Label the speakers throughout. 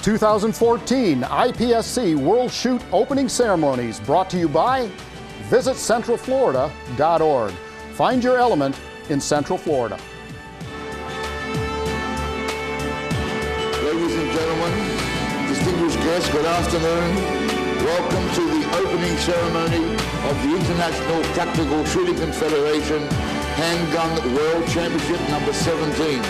Speaker 1: 2014 IPSC World Shoot Opening Ceremonies, brought to you by visitcentralflorida.org. Find your element in Central Florida.
Speaker 2: Ladies and gentlemen, distinguished guests, good afternoon. Welcome to the opening ceremony of the International Tactical Shooting Confederation Handgun World Championship number 17.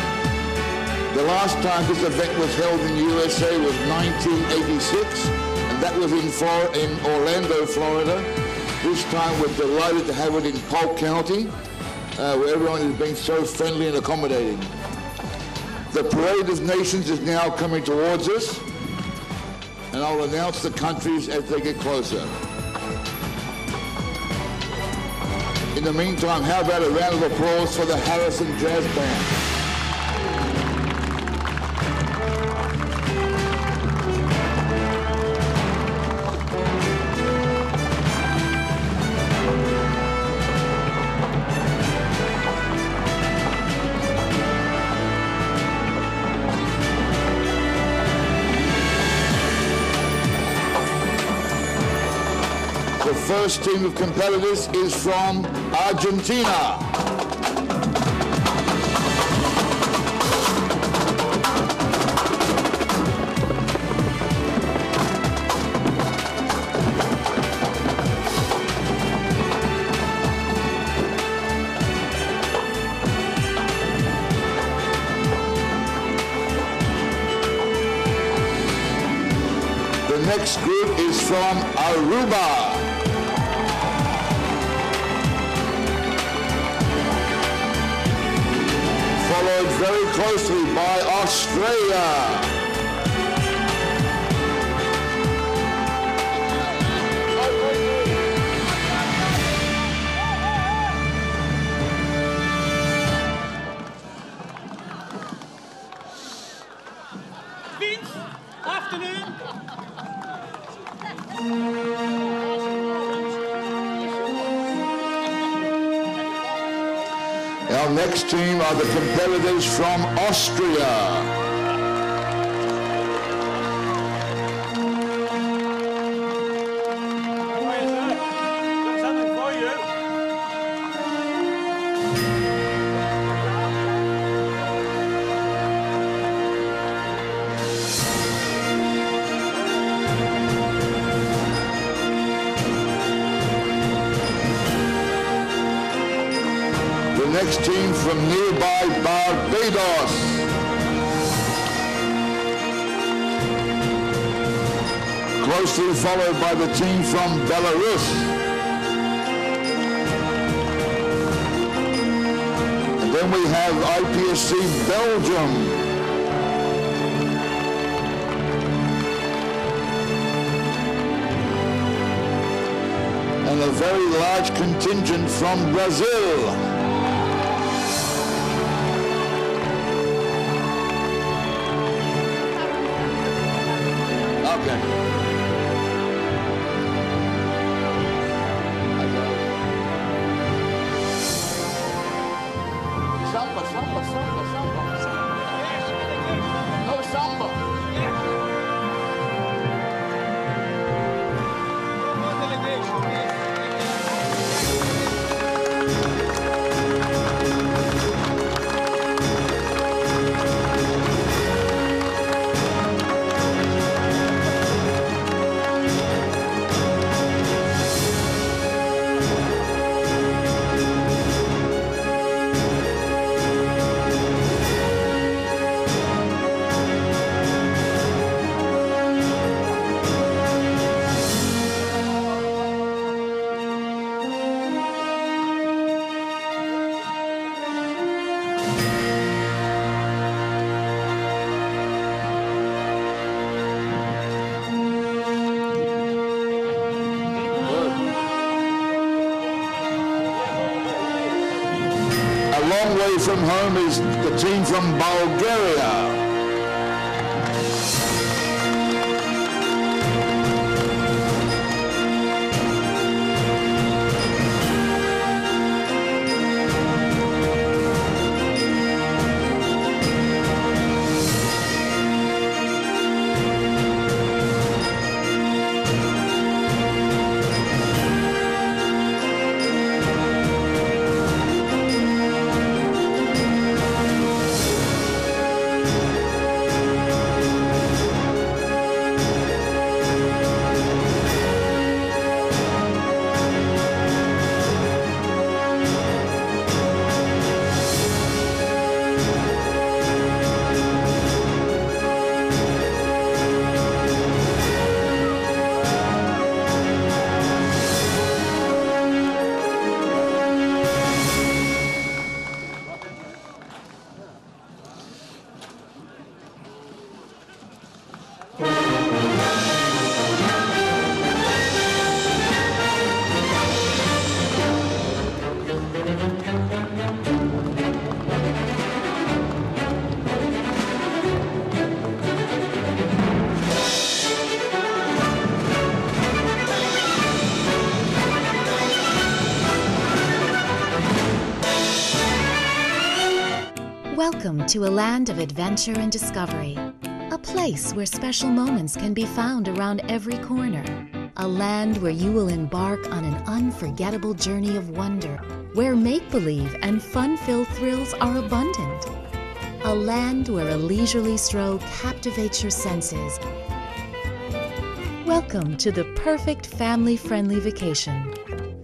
Speaker 2: The last time this event was held in the USA was 1986, and that was in Orlando, Florida. This time we're delighted to have it in Polk County, where everyone is being so friendly and accommodating. The Parade of Nations is now coming towards us, and I'll announce the countries as they get closer. In the meantime, how about a round of applause for the Harrison Jazz Band? The first team of competitors is from Argentina. The next group is from Aruba. Followed very closely by Australia.
Speaker 3: Vince, afternoon.
Speaker 2: Our next team are the competitors from Austria. The next team from nearby Barbados. Closely followed by the team from Belarus. And then we have IPSC Belgium. And a very large contingent from Brazil. Okay. Samba, samba, samba, samba. No samba. A long way from home is the team from Bulgaria.
Speaker 3: Welcome to a land of adventure and discovery. A place where special moments can be found around every corner. A land where you will embark on an unforgettable journey of wonder, where make-believe and fun-filled thrills are abundant. A land where a leisurely stroll captivates your senses. Welcome to the perfect family-friendly vacation.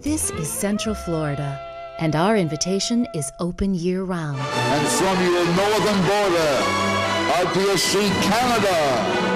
Speaker 3: This is Central Florida, and our invitation is open year-round.
Speaker 2: And from your northern border, IPSC Canada.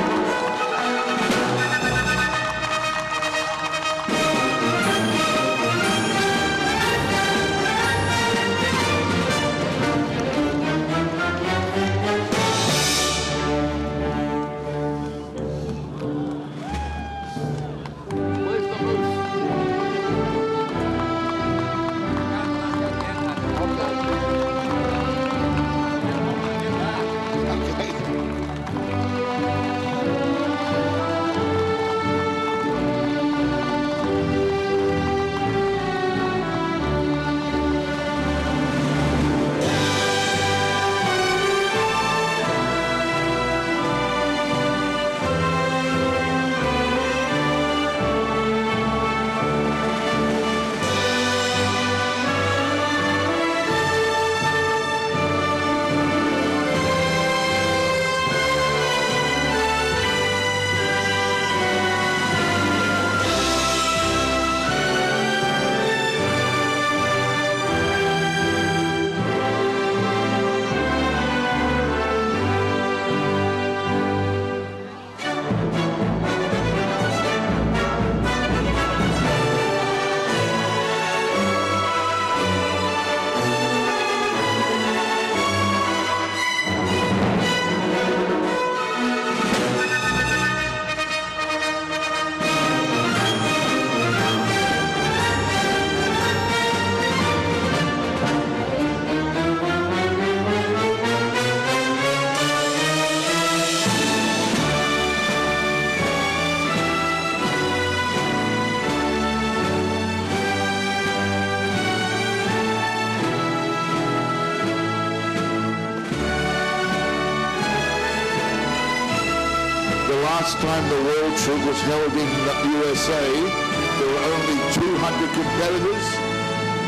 Speaker 2: Last time the World Shoot was held in the USA, there were only 200 competitors.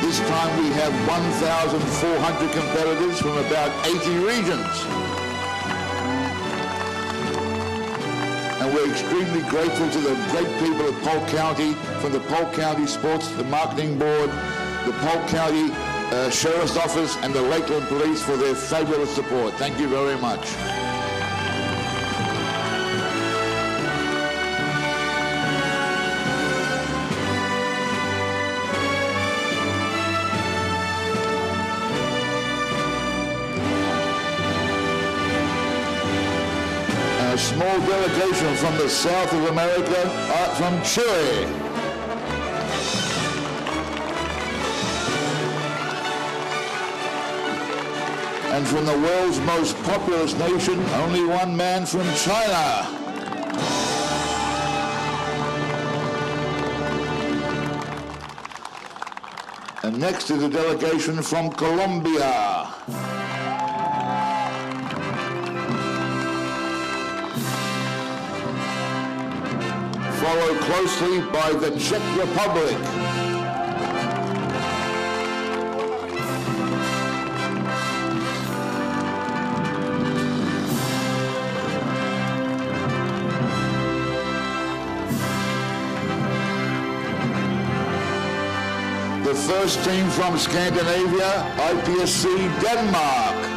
Speaker 2: This time we have 1,400 competitors from about 80 regions. And we're extremely grateful to the great people of Polk County, from the Polk County Sports, the Marketing Board, the Polk County Sheriff's Office, and the Lakeland Police for their fabulous support. Thank you very much. A small delegation from the south of America, from Chile. And from the world's most populous nation, only one man from China. And next is a delegation from Colombia. Followed closely by the Czech Republic. The first team from Scandinavia, IPSC Denmark.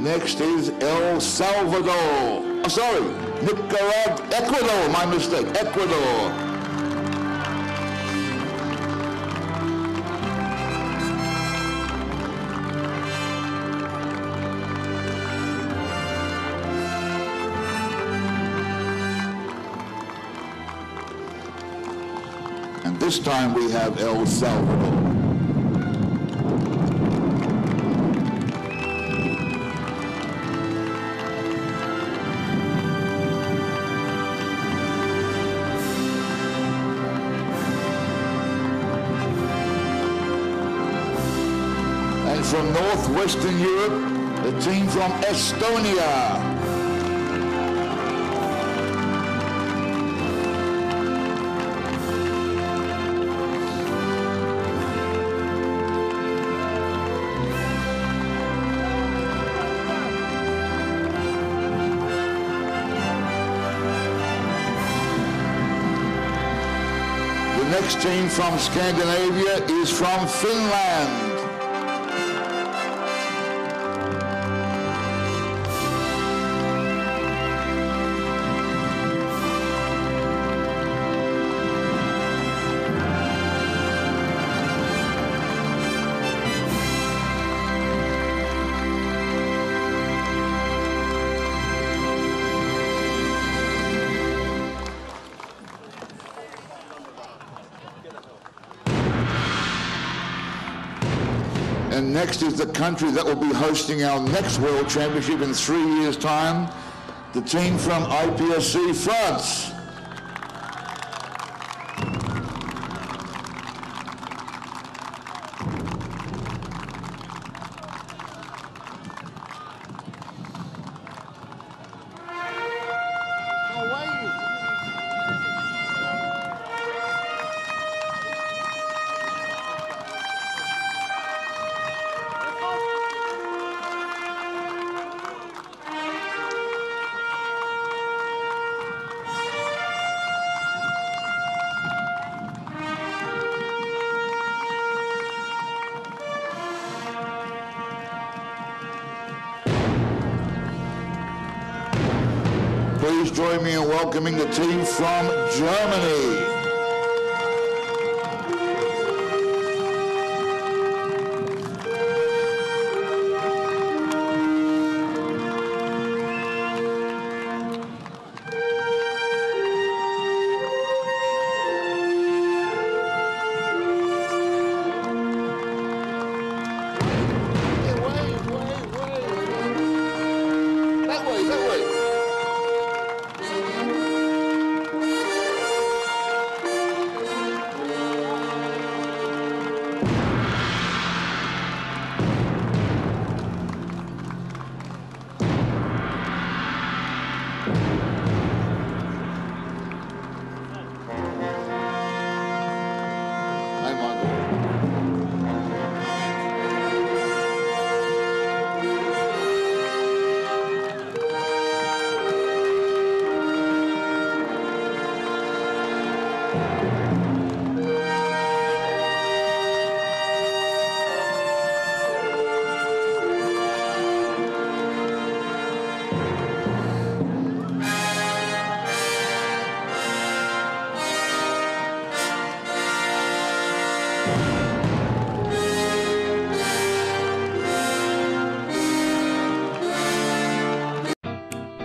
Speaker 2: Next is El Salvador. Oh, sorry, Nicaragua, Ecuador, my mistake, Ecuador. And this time we have El Salvador. And from northwestern Europe, the team from Estonia. The next team from Scandinavia is from Finland. And next is the country that will be hosting our next World Championship in 3 years' time, the team from IPSC, France. Please join me in welcoming the team from Germany. That way.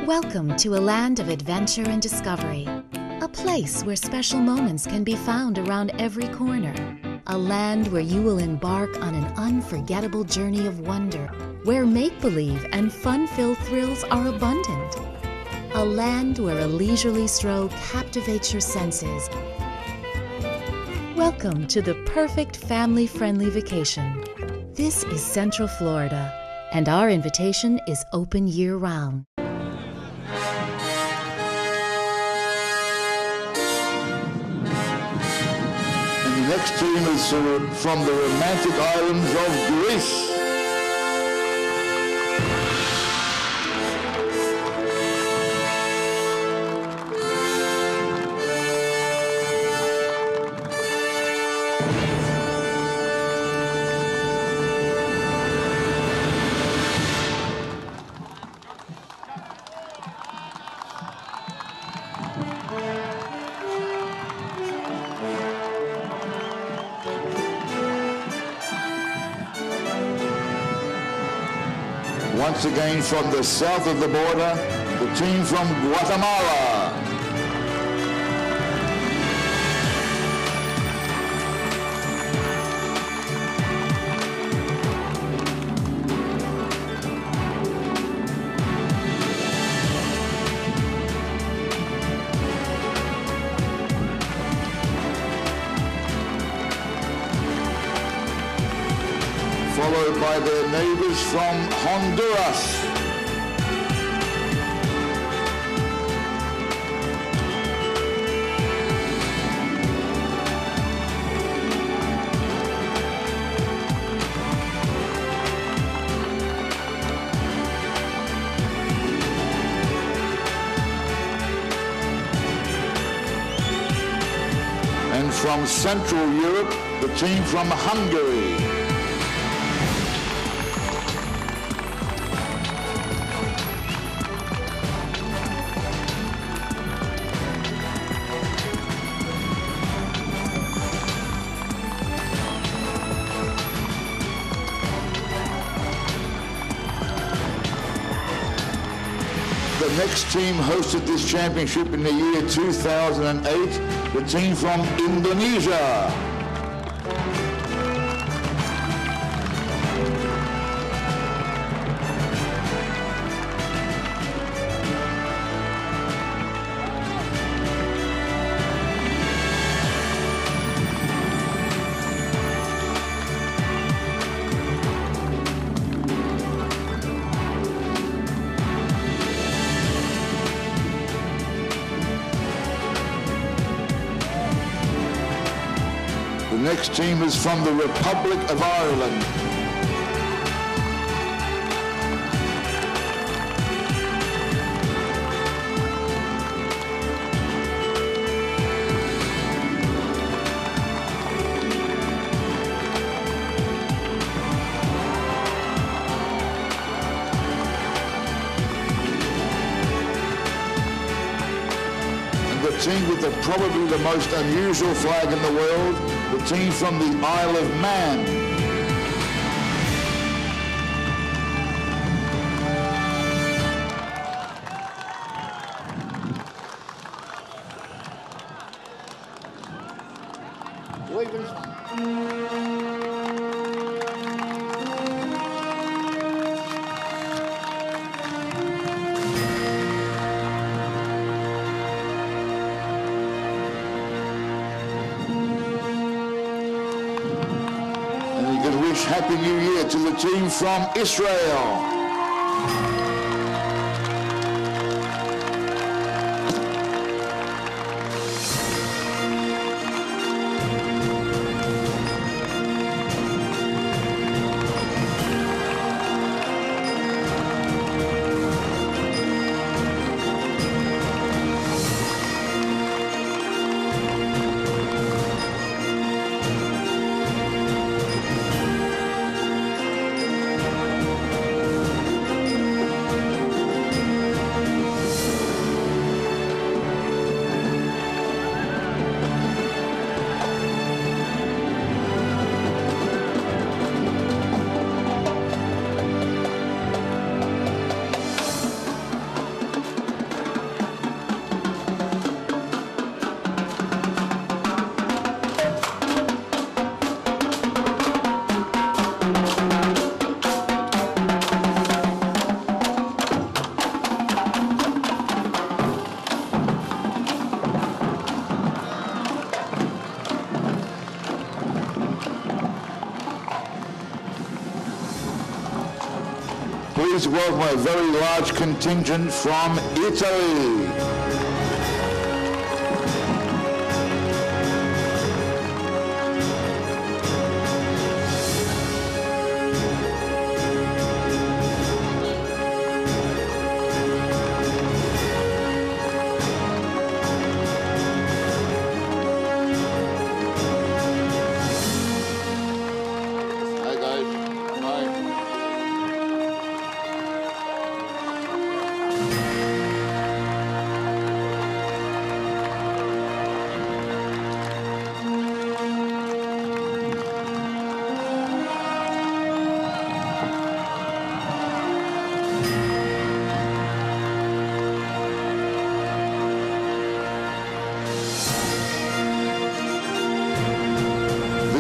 Speaker 3: Welcome to a land of adventure and discovery, a place where special moments can be found around every corner, a land where you will embark on an unforgettable journey of wonder, where make-believe and fun-filled thrills are abundant, a land where a leisurely stroll captivates your senses. Welcome to the perfect family-friendly vacation. This is Central Florida, and our invitation is open year-round.
Speaker 2: The next team is from the romantic islands of Greece. Once again from the south of the border, the team from Guatemala. followed by their neighbors from Honduras. And from Central Europe, the team from Hungary. The next team hosted this championship in the year 2008, the team from Indonesia. The next team is from the Republic of Ireland. And the team with probably the most unusual flag in the world, the team from the Isle of Man. Wish Happy New Year to the team from Israel. Please welcome a very large contingent from Italy. Hi guys. Hi.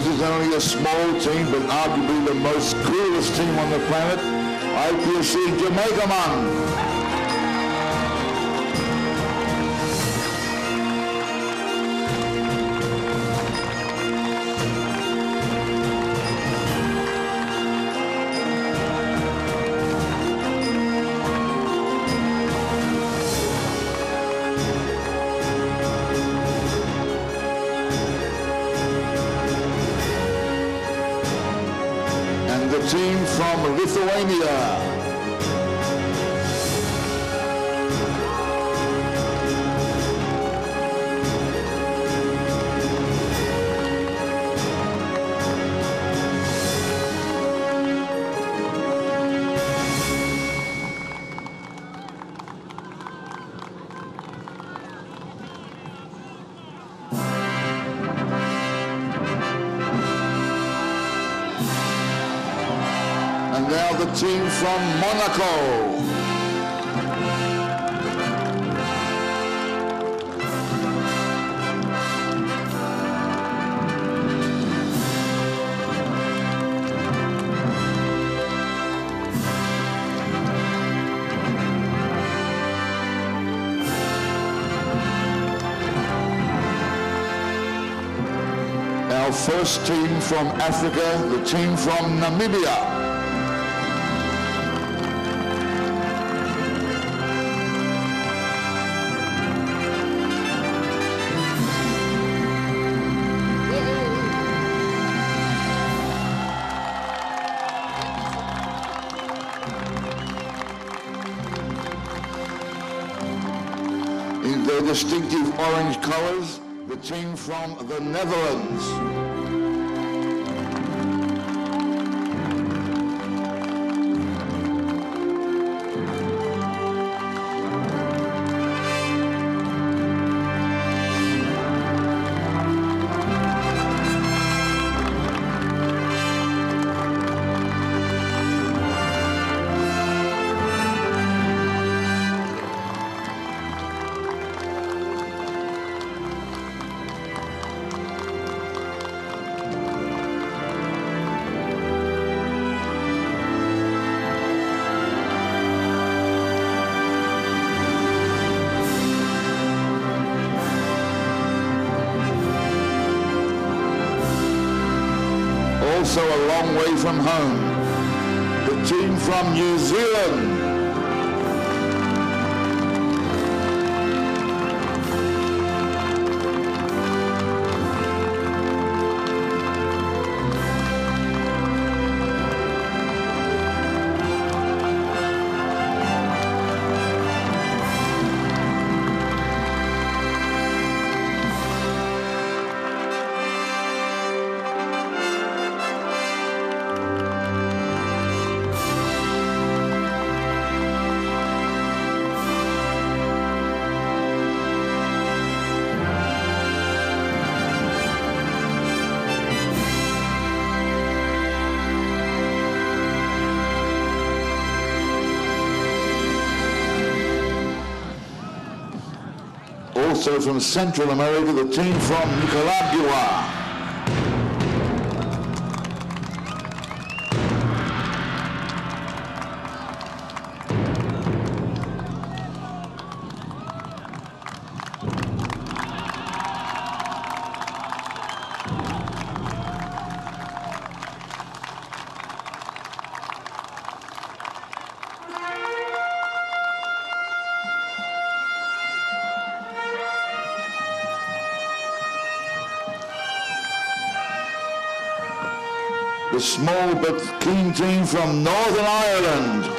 Speaker 2: Is only a small team, but arguably the most coolest team on the planet, IPSC Jamaica Man. team from Lithuania. And now the team from Monaco. Our first team from Africa, the team from Namibia. In their distinctive orange colors, the team from the Netherlands. Also a long way from home, the team from New Zealand. Also from Central America, the team from Nicaragua. The small but keen team from Northern Ireland.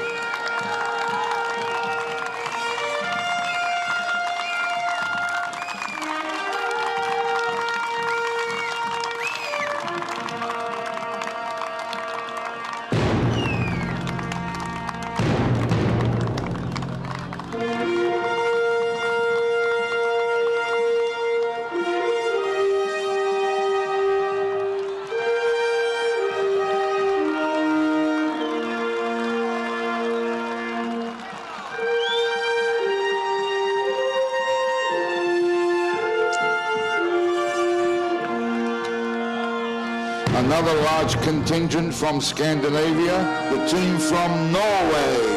Speaker 2: Another large contingent from Scandinavia, the team from Norway.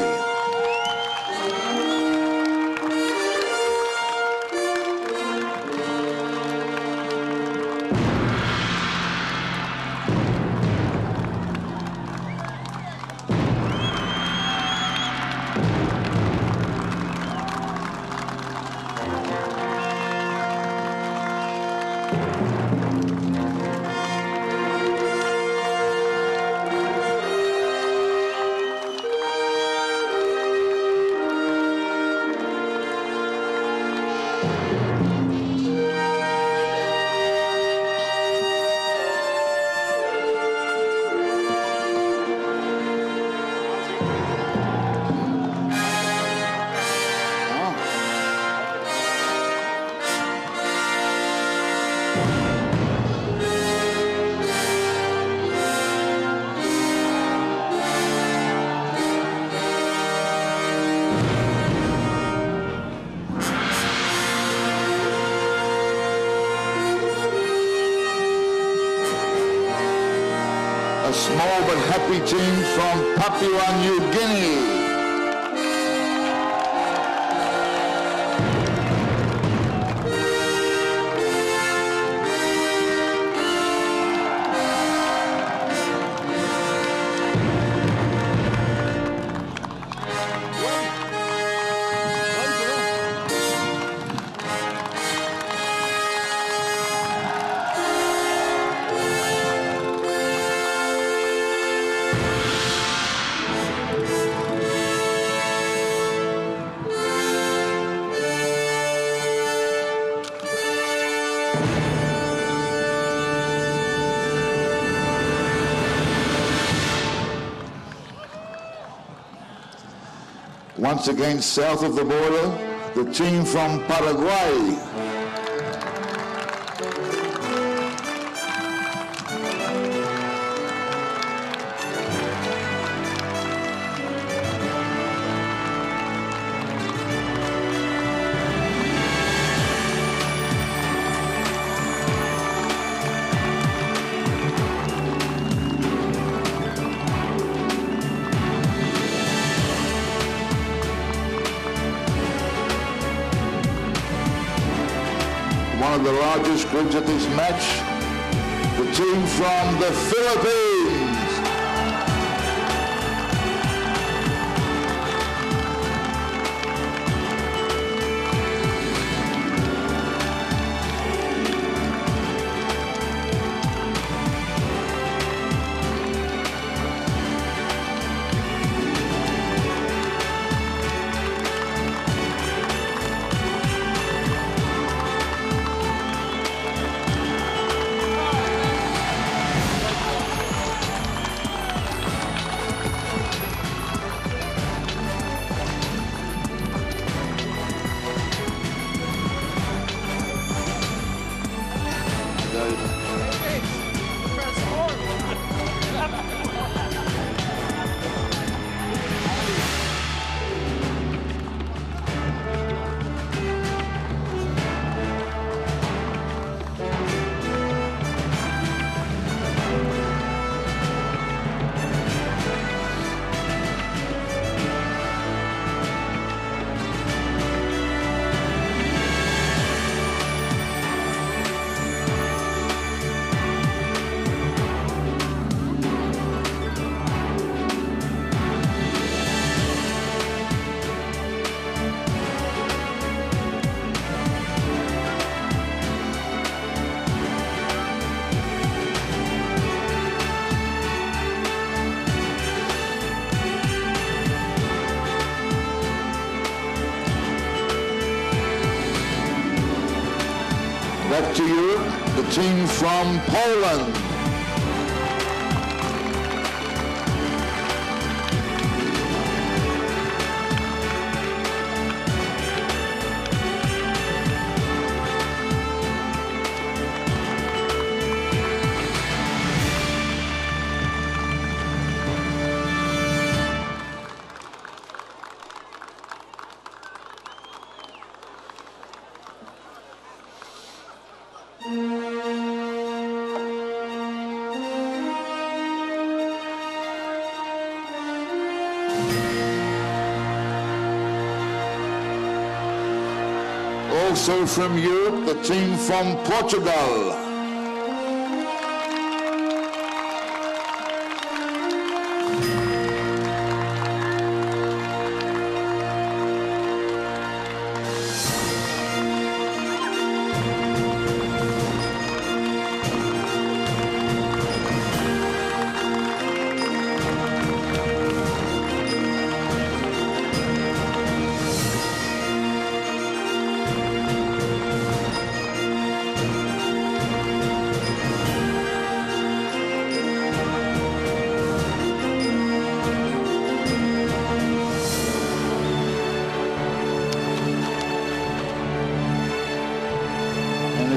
Speaker 2: a small but happy team from Papua New Guinea. Once again, south of the border, the team from Paraguay. One of the largest groups at this match, the team from the Philippines. Back to Europe, the team from Poland. Also from Europe, the team from Portugal.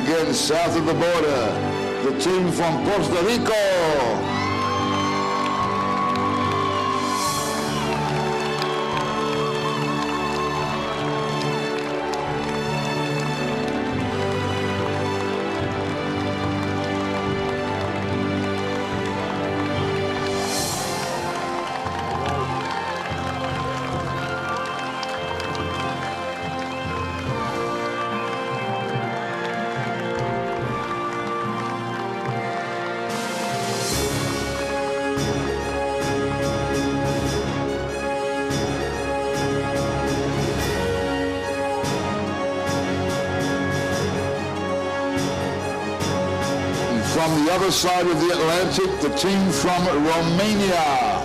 Speaker 2: Again, south of the border, the team from Costa Rica. from the other side of the Atlantic, the team from Romania.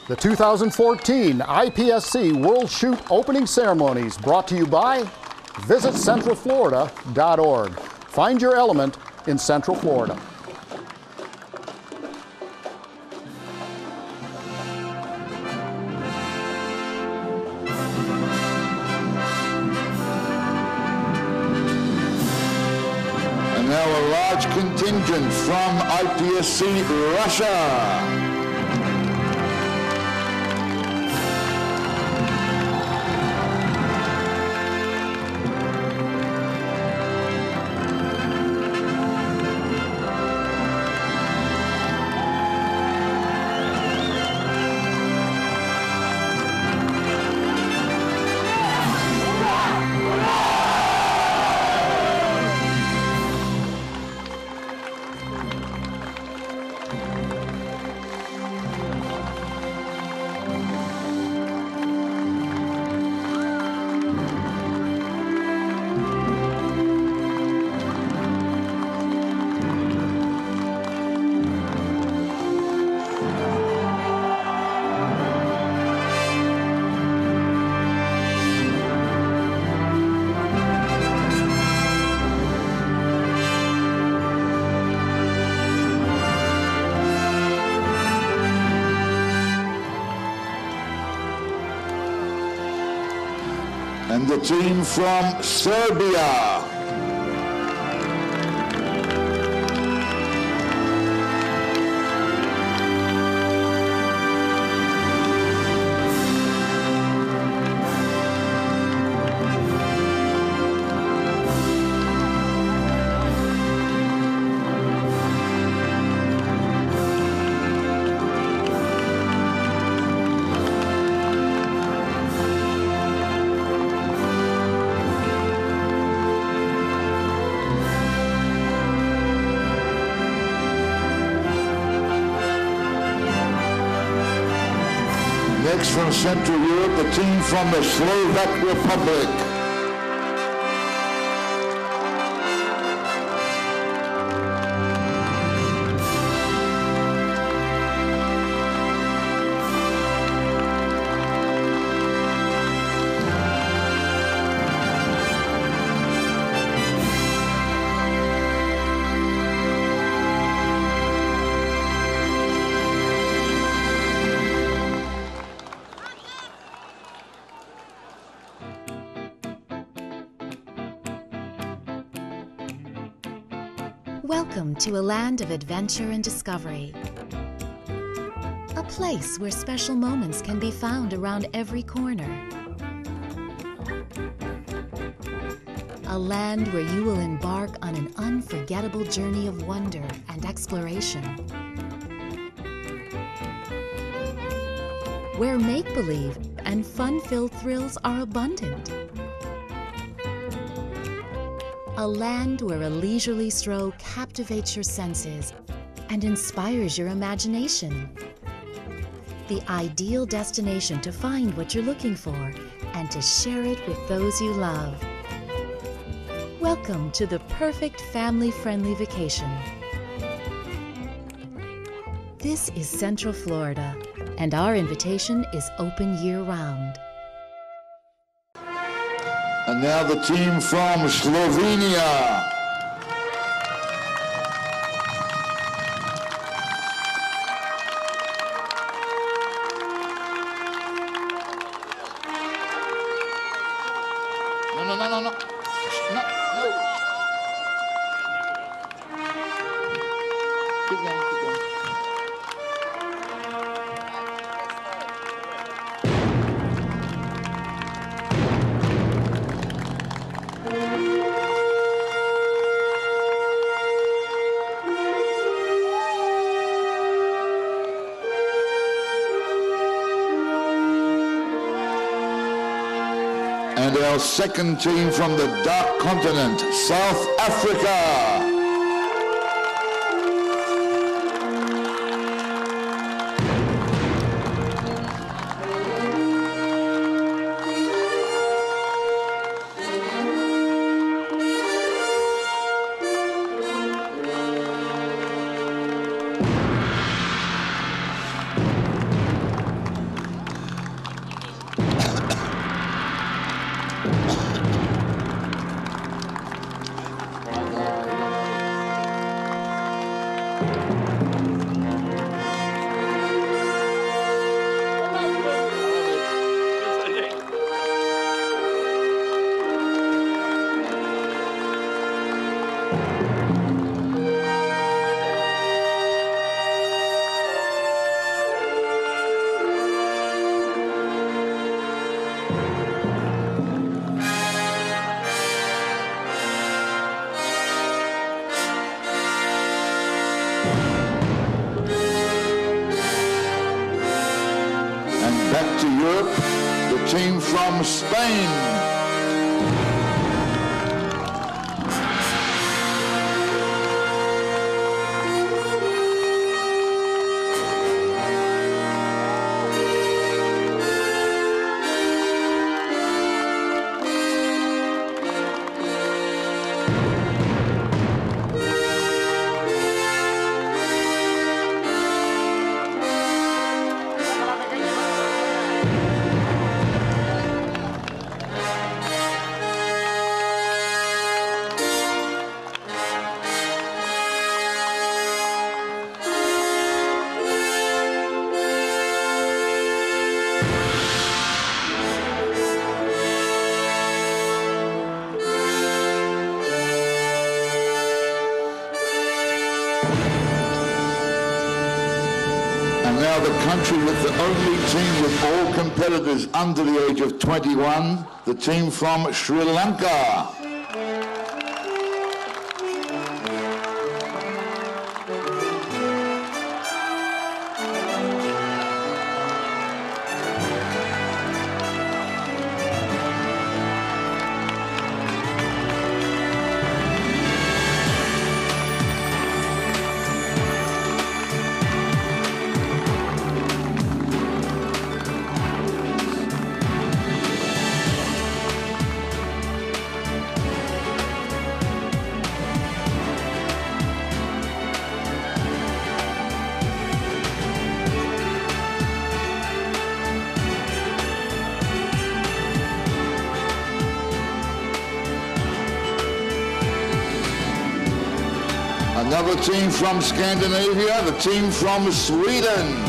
Speaker 1: The 2014 IPSC World Shoot Opening Ceremonies, brought to you by visitcentralflorida.org. Find your element in Central Florida.
Speaker 2: And now a large contingent from IPSC Russia. And the team from Serbia. Next from Central Europe, the team from the Slovak Republic.
Speaker 3: Welcome to a land of adventure and discovery. A place where special moments can be found around every corner. A land where you will embark on an unforgettable journey of wonder and exploration. Where make-believe and fun-filled thrills are abundant. a land where a leisurely stroll captivates your senses and inspires your imagination. The ideal destination to find what you're looking for and to share it with those you love. Welcome to the perfect family-friendly vacation. This is Central Florida, and our invitation is open year-round.
Speaker 2: And now the team from Slovenia. No. Keep going. And our second team from the Dark Continent, South Africa. Back to Europe, the team from Spain. And now the country with the only team with all competitors under the age of 21, the team from Sri Lanka. Another team from Scandinavia, the team from Sweden.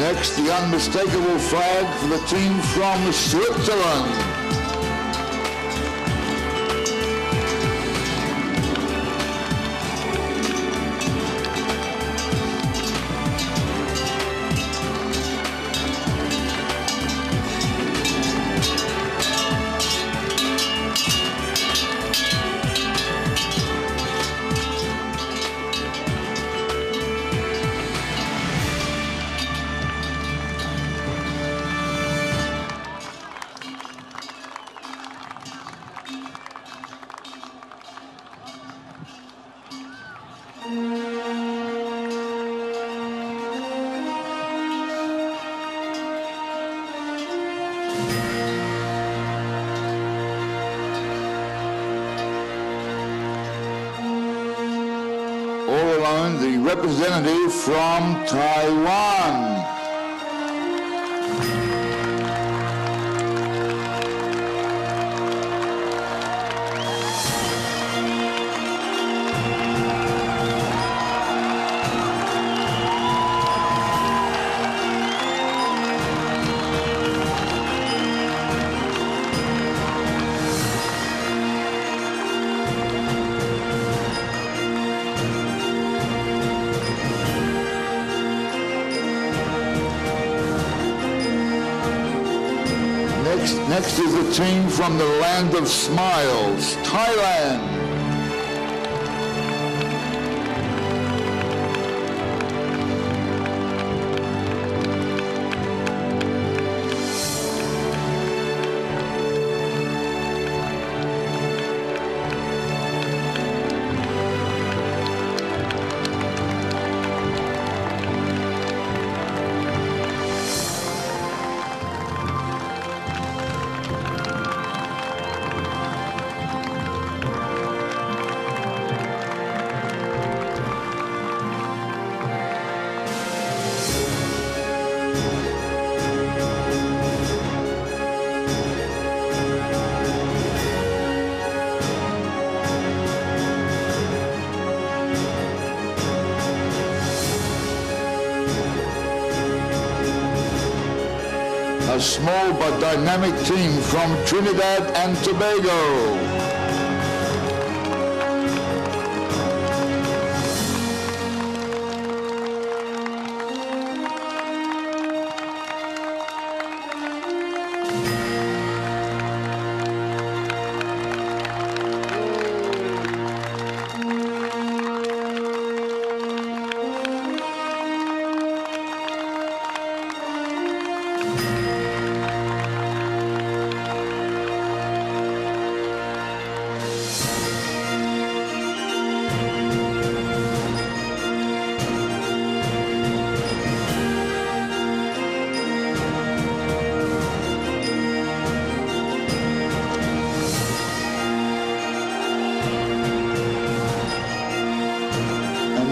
Speaker 2: Next, the unmistakable flag for the team from Switzerland. All alone, the representative from Taiwan. Next is the team from the land of smiles, Thailand. A small but dynamic team from Trinidad and Tobago.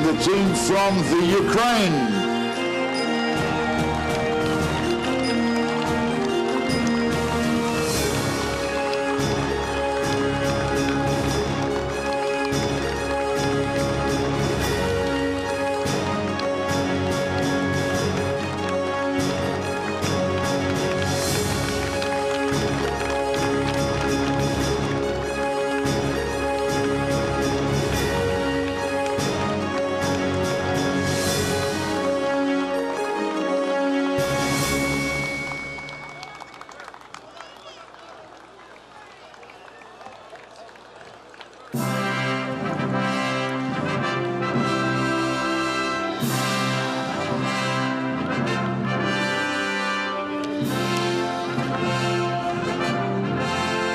Speaker 2: The team from the Ukraine.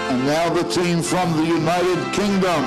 Speaker 2: And now the team from the United Kingdom.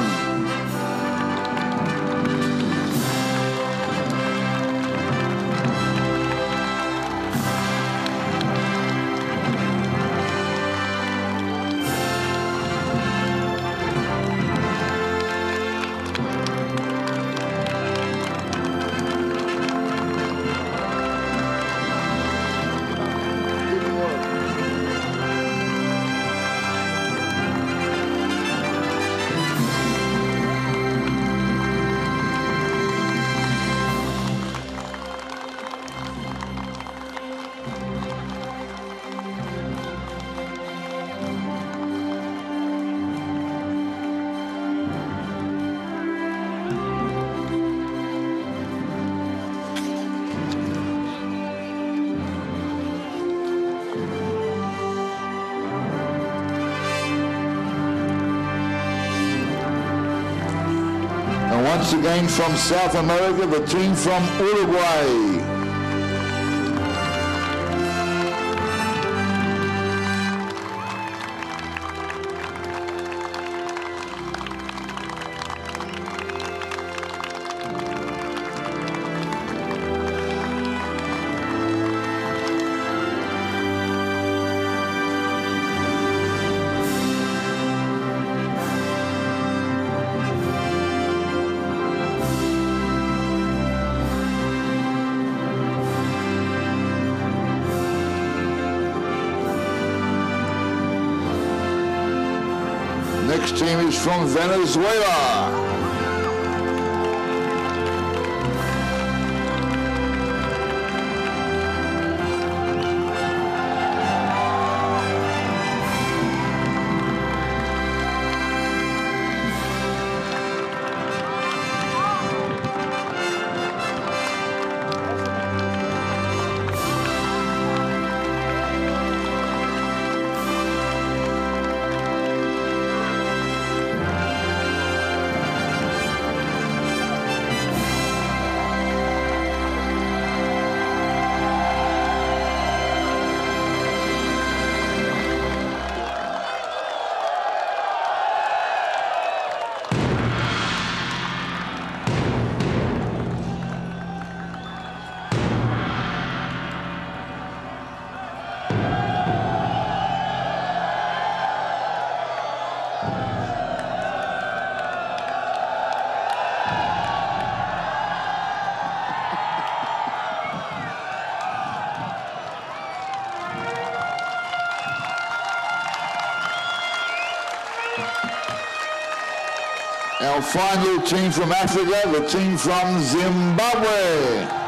Speaker 2: Once again from South America, the team from Uruguay. Next team is from Venezuela. Our final team from Africa, the team from Zimbabwe.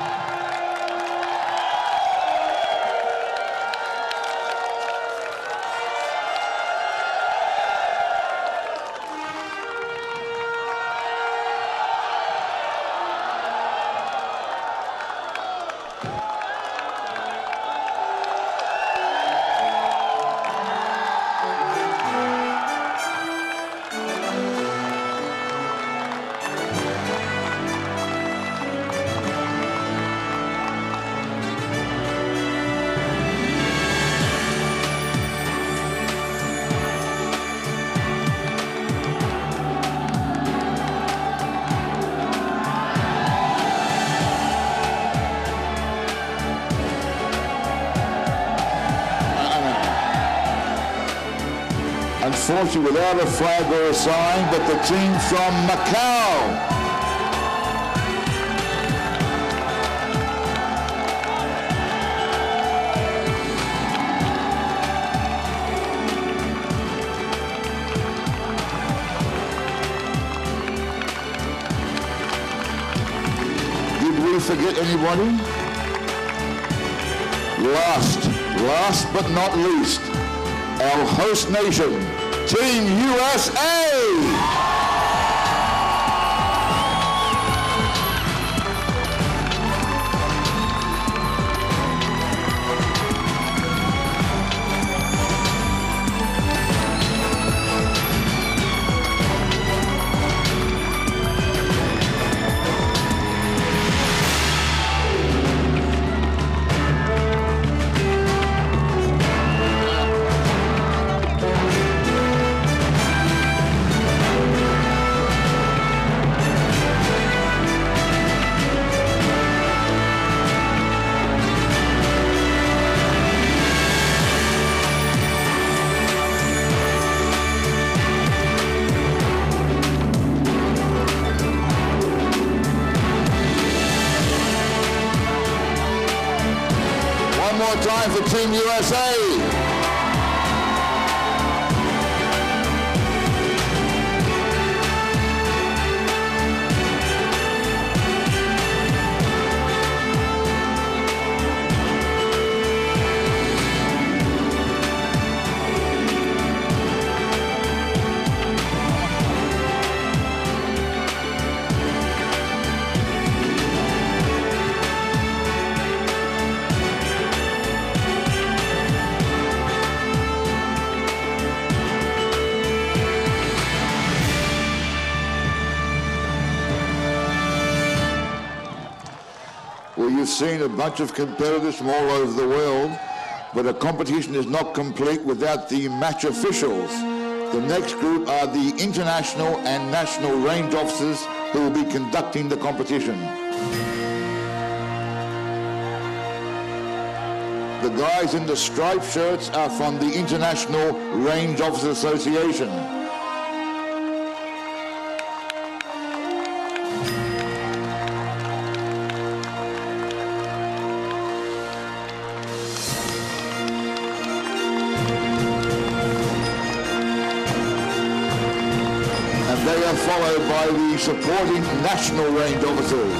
Speaker 2: Unfortunately, without a flag or a sign, but the team from Macau. Did we forget anybody? Last but not least, our host nation, Team USA! One more time for Team USA. you've seen a bunch of competitors from all over the world, but a competition is not complete without the match officials. The next group are the international and national range officers who will be conducting the competition. The guys in the striped shirts are from the International Range Officers Association. And they are followed by the supporting national range officers.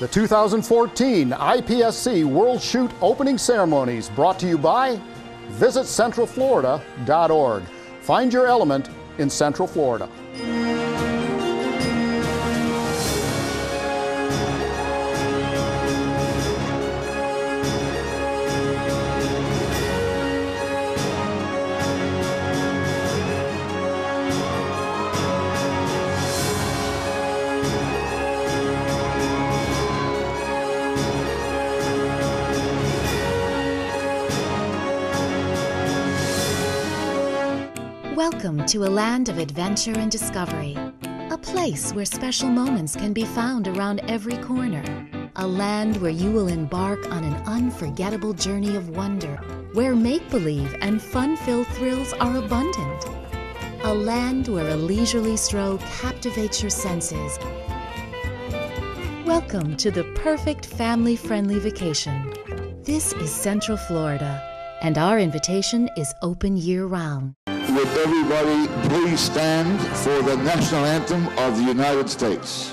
Speaker 1: The 2014 IPSC World Shoot Opening Ceremonies, brought to you by visitcentralflorida.org. Find your element in Central Florida.
Speaker 3: Welcome to a land of adventure and discovery, a place where special moments can be found around every corner, a land where you will embark on an unforgettable journey of wonder, where make-believe and fun-filled thrills are abundant, a land where a leisurely stroll captivates your senses. Welcome to the perfect family-friendly vacation. This is Central Florida, and our invitation is open year-round.
Speaker 2: Would everybody please stand for the national anthem of the United States?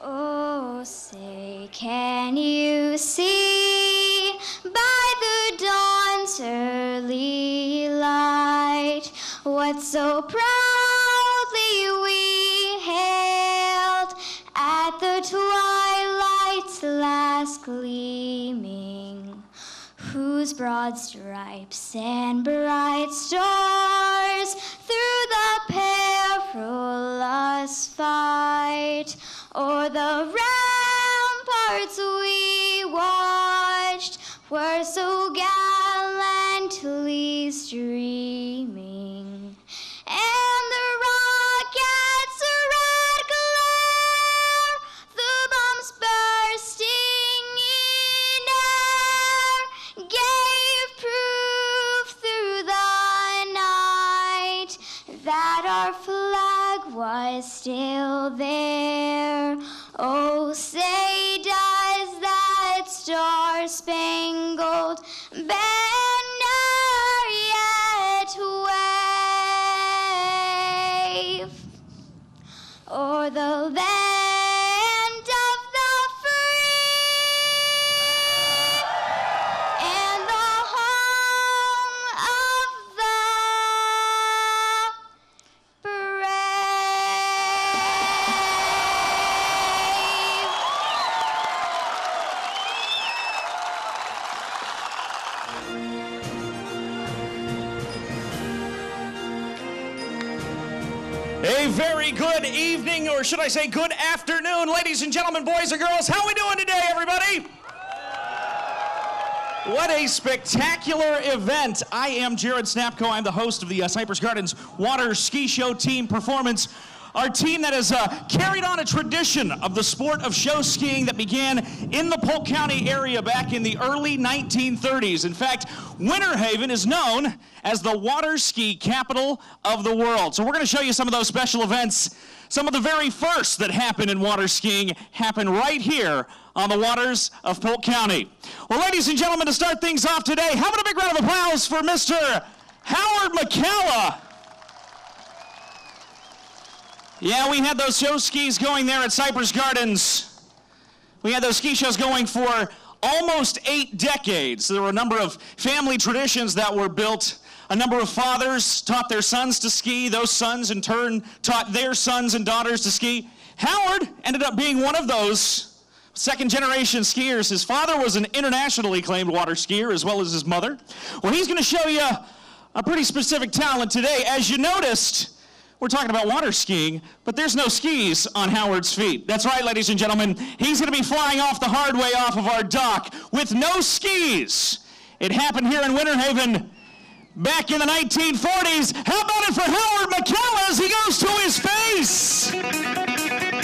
Speaker 4: Oh, say, can you see by the dawn's early light what so proudly we hailed at the twilight's last gleaming, whose broad stripes and bright stars through the perilous fight o'er the ramparts we watched were so gallantly streaming, and the rockets' red glare, the bombs bursting in air, gave proof through our flag was still there. Oh, say does that star-spangled banner yet wave o'er the land of the free and the home of the
Speaker 5: A very good evening, or should I say good afternoon, ladies and gentlemen, boys and girls. How are we doing today, everybody? What a spectacular event. I am Jared Snapko. I'm the host of the Cypress Gardens Water Ski Show Team Performance. Our team that has carried on a tradition of the sport of show skiing that began in the Polk County area back in the early 1930s. In fact, Winter Haven is known as the water ski capital of the world. So we're going to show you some of those special events. Some of the very first that happened in water skiing happened right here on the waters of Polk County. Well, ladies and gentlemen, to start things off today, how about a big round of applause for Mr. Howard McCalla. Yeah, we had those show skis going there at Cypress Gardens. We had those ski shows going for almost 8 decades. There were a number of family traditions that were built. A number of fathers taught their sons to ski. Those sons, in turn, taught their sons and daughters to ski. Howard ended up being one of those second-generation skiers. His father was an internationally acclaimed water skier, as well as his mother. Well, he's going to show you a pretty specific talent today. As you noticed, we're talking about water skiing, but there's no skis on Howard's feet. That's right, ladies and gentlemen. He's going to be flying off the hard way off of our dock with no skis. It happened here in Winter Haven back in the 1940s. How about it for Howard McCalla as he goes to his face?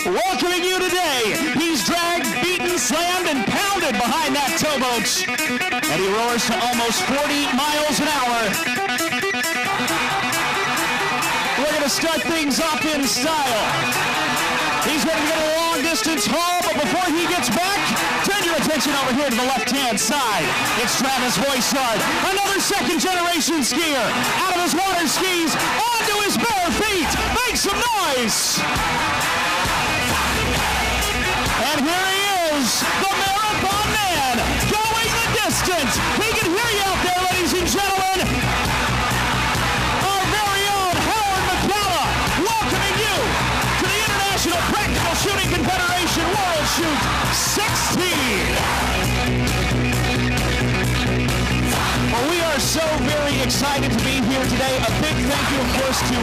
Speaker 5: Welcoming you today. He's dragged, beaten, slammed, and pounded behind that towboat. And he roars to almost 40 miles an hour. We're going to start things off in style. He's going to get a long-distance haul, but before he gets back, turn your attention over here to the left-hand side. It's Travis Voisard, another second-generation skier, out of his water skis, onto his bare feet. Make some noise! And here he is, the Marathon Man, going the distance. He can hear you out there, ladies and gentlemen. Our very own Howard McCalla, welcoming you to the International Practical Shooting Confederation World Shoot 16. Well, we are so very excited to be here today. A big thank you, of course, to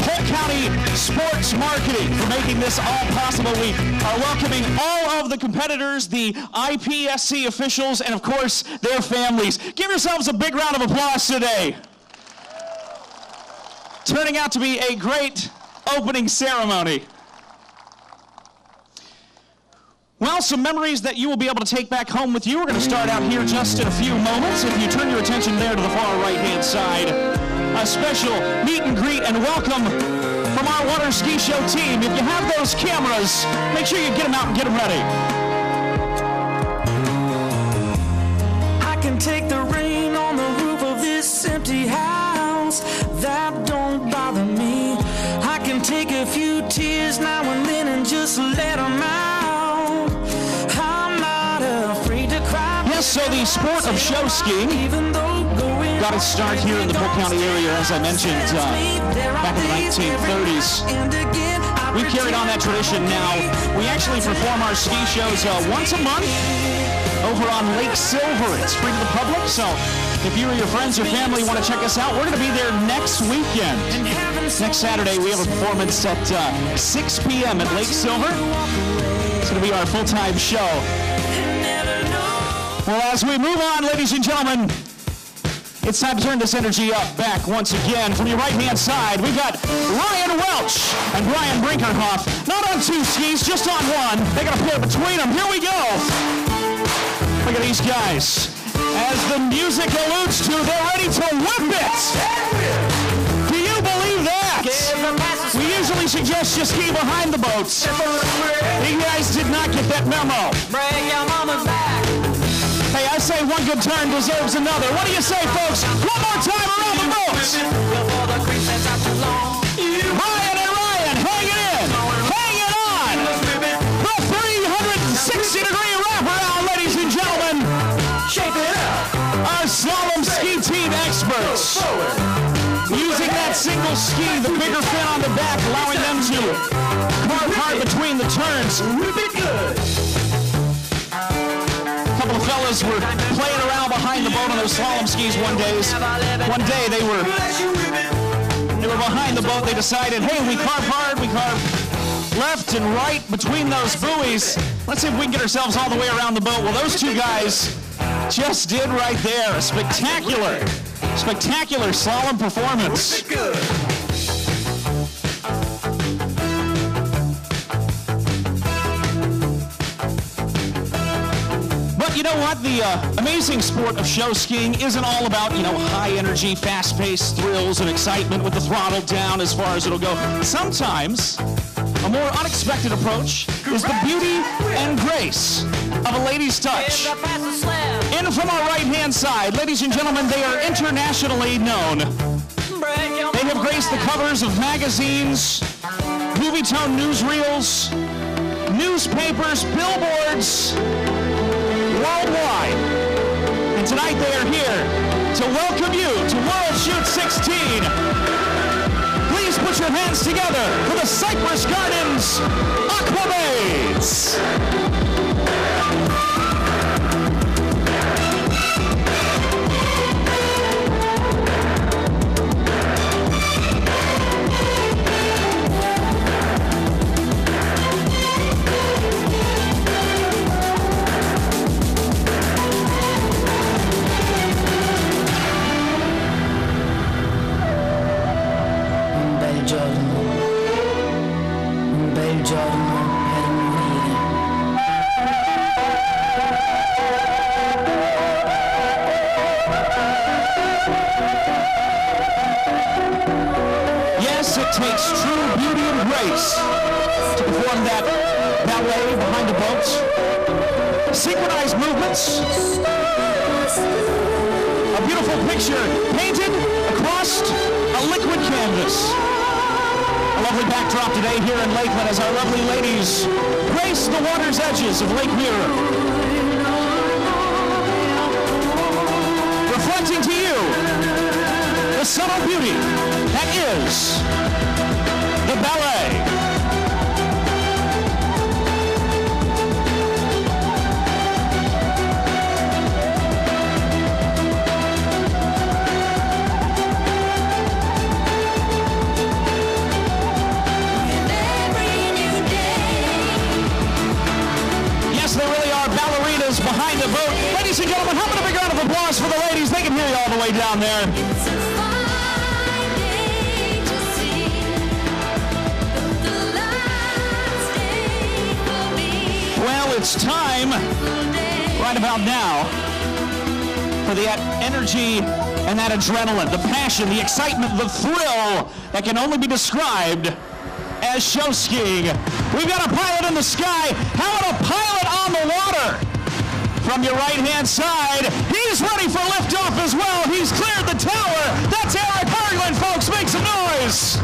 Speaker 5: Polk County Sports Marketing for making this all possible. We are welcoming all of the competitors, the IPSC officials, and, of course, their families. Give yourselves a big round of applause today. Turning out to be a great opening ceremony. Well, some memories that you will be able to take back home with you. We're going to start out here just in a few moments. If you turn your attention there to the far right-hand side, a special meet and greet and welcome from our water ski show team. If you have those cameras, make sure you get them out and get them ready.
Speaker 6: I can take the rain on the roof of this empty house. That don't bother me. I can take a few tears now and then and just let them out.
Speaker 5: So the sport of show skiing got its start here in the Polk County area, as I mentioned, back in the 1930s. We've carried on that tradition now. We actually perform our ski shows once a month over on Lake Silver. It's free to the public, so if you or your friends or family want to check us out, we're going to be there next weekend. Next Saturday, we have a performance at 6 p.m. at Lake Silver. It's going to be our full-time show. Well, as we move on, ladies and gentlemen, it's time to turn this energy up back once again. From your right-hand side, we've got Ryan Welch and Brian Brinkerhoff. Not on 2 skis, just on 1. They got a pair between them. Here we go. Look at these guys. As the music alludes to, they're ready to whip it. Do you believe that? usually suggest you ski behind the boats. You guys did not get that memo.
Speaker 6: Break your mama's back.
Speaker 5: Hey, I say one good turn deserves another. What do you say, folks? One more time around the boats.
Speaker 6: Before the creep sets out too long.
Speaker 5: Ryan and Ryan, hang it in. Hang it on. The 360-degree wraparound, ladies and gentlemen.
Speaker 6: Shape it up.
Speaker 5: Our slalom ski team experts. Using that single ski, the bigger fin on the back, allowing them to carve hard between the turns. A couple of fellas were playing around behind the boat on those slalom skis one day they were behind the boat. They decided, hey, we carve hard, we carve left and right between those buoys. Let's see if we can get ourselves all the way around the boat. Well, those two guys just did right there. A spectacular slalom performance. But you know what? The amazing sport of show skiing isn't all about, high energy, fast-paced thrills and excitement with the throttle down as far as it'll go. Sometimes a more unexpected approach is the beauty and grace of a lady's touch. In from our right-hand side, ladies and gentlemen, they are internationally known. They have graced the covers of magazines, movie-tone newsreels, newspapers, billboards, worldwide. And tonight they are here to welcome you to World Shoot 16. Please put your hands together for the Cypress Gardens Aquabades. Yes, it takes true beauty and grace to perform that ballet behind the boats. Synchronized movements. A beautiful picture painted across a liquid canvas. A lovely backdrop today here in Lakeland as our lovely ladies grace the water's edges of Lake Mirror. Reflecting to you the subtle beauty that is the ballet. Behind the boat. Ladies and gentlemen, how about a big round of applause for the ladies? They can hear you all the way down there.
Speaker 4: It's a fine day to see the last day for me.
Speaker 5: Well, it's time, right about now, for that energy and that adrenaline, the passion, the excitement, the thrill that can only be described as show skiing. We've got a pilot in the sky. How about a pilot on the water? From your right-hand side, he's ready for liftoff as well. He's cleared the tower. That's Eric Berglund, folks. Make some noise.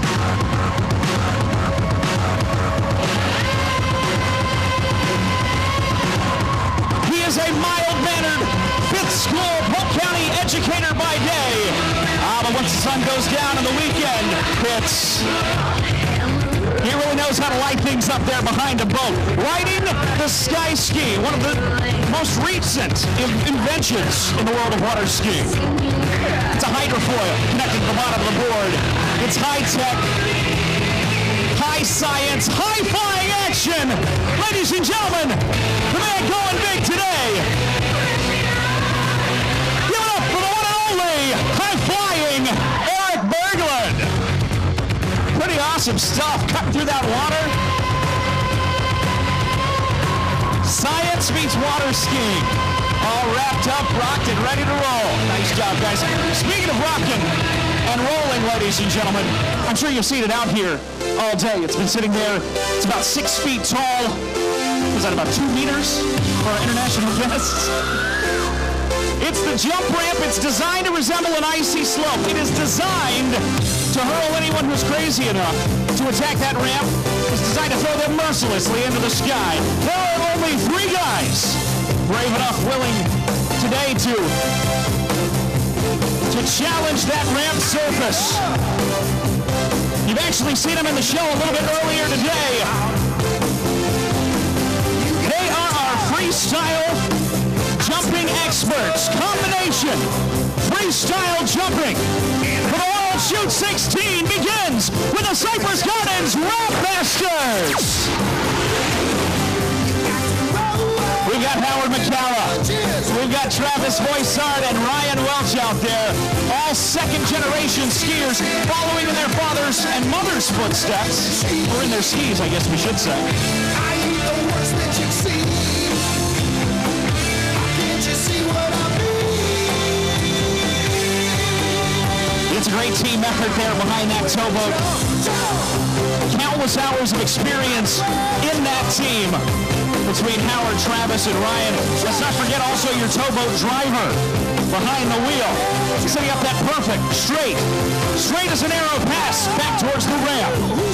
Speaker 5: He is a mild-mannered fifth school Polk County educator by day. But once the sun goes down on the weekend, he really knows how to light things up there behind a boat. Riding the sky ski, one of the most recent inventions in the world of water skiing. It's a hydrofoil connected to the bottom of the board. It's high-tech, high science, high-flying action. Ladies and gentlemen, the man going big today. Give it up for the one and only high-flying Eric Berglund. Pretty awesome stuff, cutting through that water. Science meets water skiing. All wrapped up, rocked, and ready to roll. Nice job, guys. Speaking of rocking and rolling, ladies and gentlemen. I'm sure you've seen it out here all day. It's been sitting there. It's about 6 feet tall. Was that about 2 meters for our international guests? It's the jump ramp. It's designed to resemble an icy slope. It is designed to hurl anyone who's crazy enough to attack that ramp. It's designed to throw them mercilessly into the sky. There are only 3 guys brave enough, willing today to challenge that ramp surface. You've actually seen them in the show a little bit earlier today. They are our freestyle jumping experts. Combination freestyle jumping for the World Shoot 16 begins with the Cypress Gardens Ramp Masters. We've got Howard McCalla. We've got Travis Voisard and Ryan Welch out there. All second-generation skiers following in their fathers' and mothers' footsteps. Or in their skis, I guess we should say.
Speaker 7: I ain't the worst that you've seen. Can't you see what I mean?
Speaker 5: It's a great team effort there behind that towboat. Countless hours of experience in that team between Howard, Travis, and Ryan. Let's not forget also your towboat driver behind the wheel, setting up that perfect, straight as an arrow pass back towards the ramp.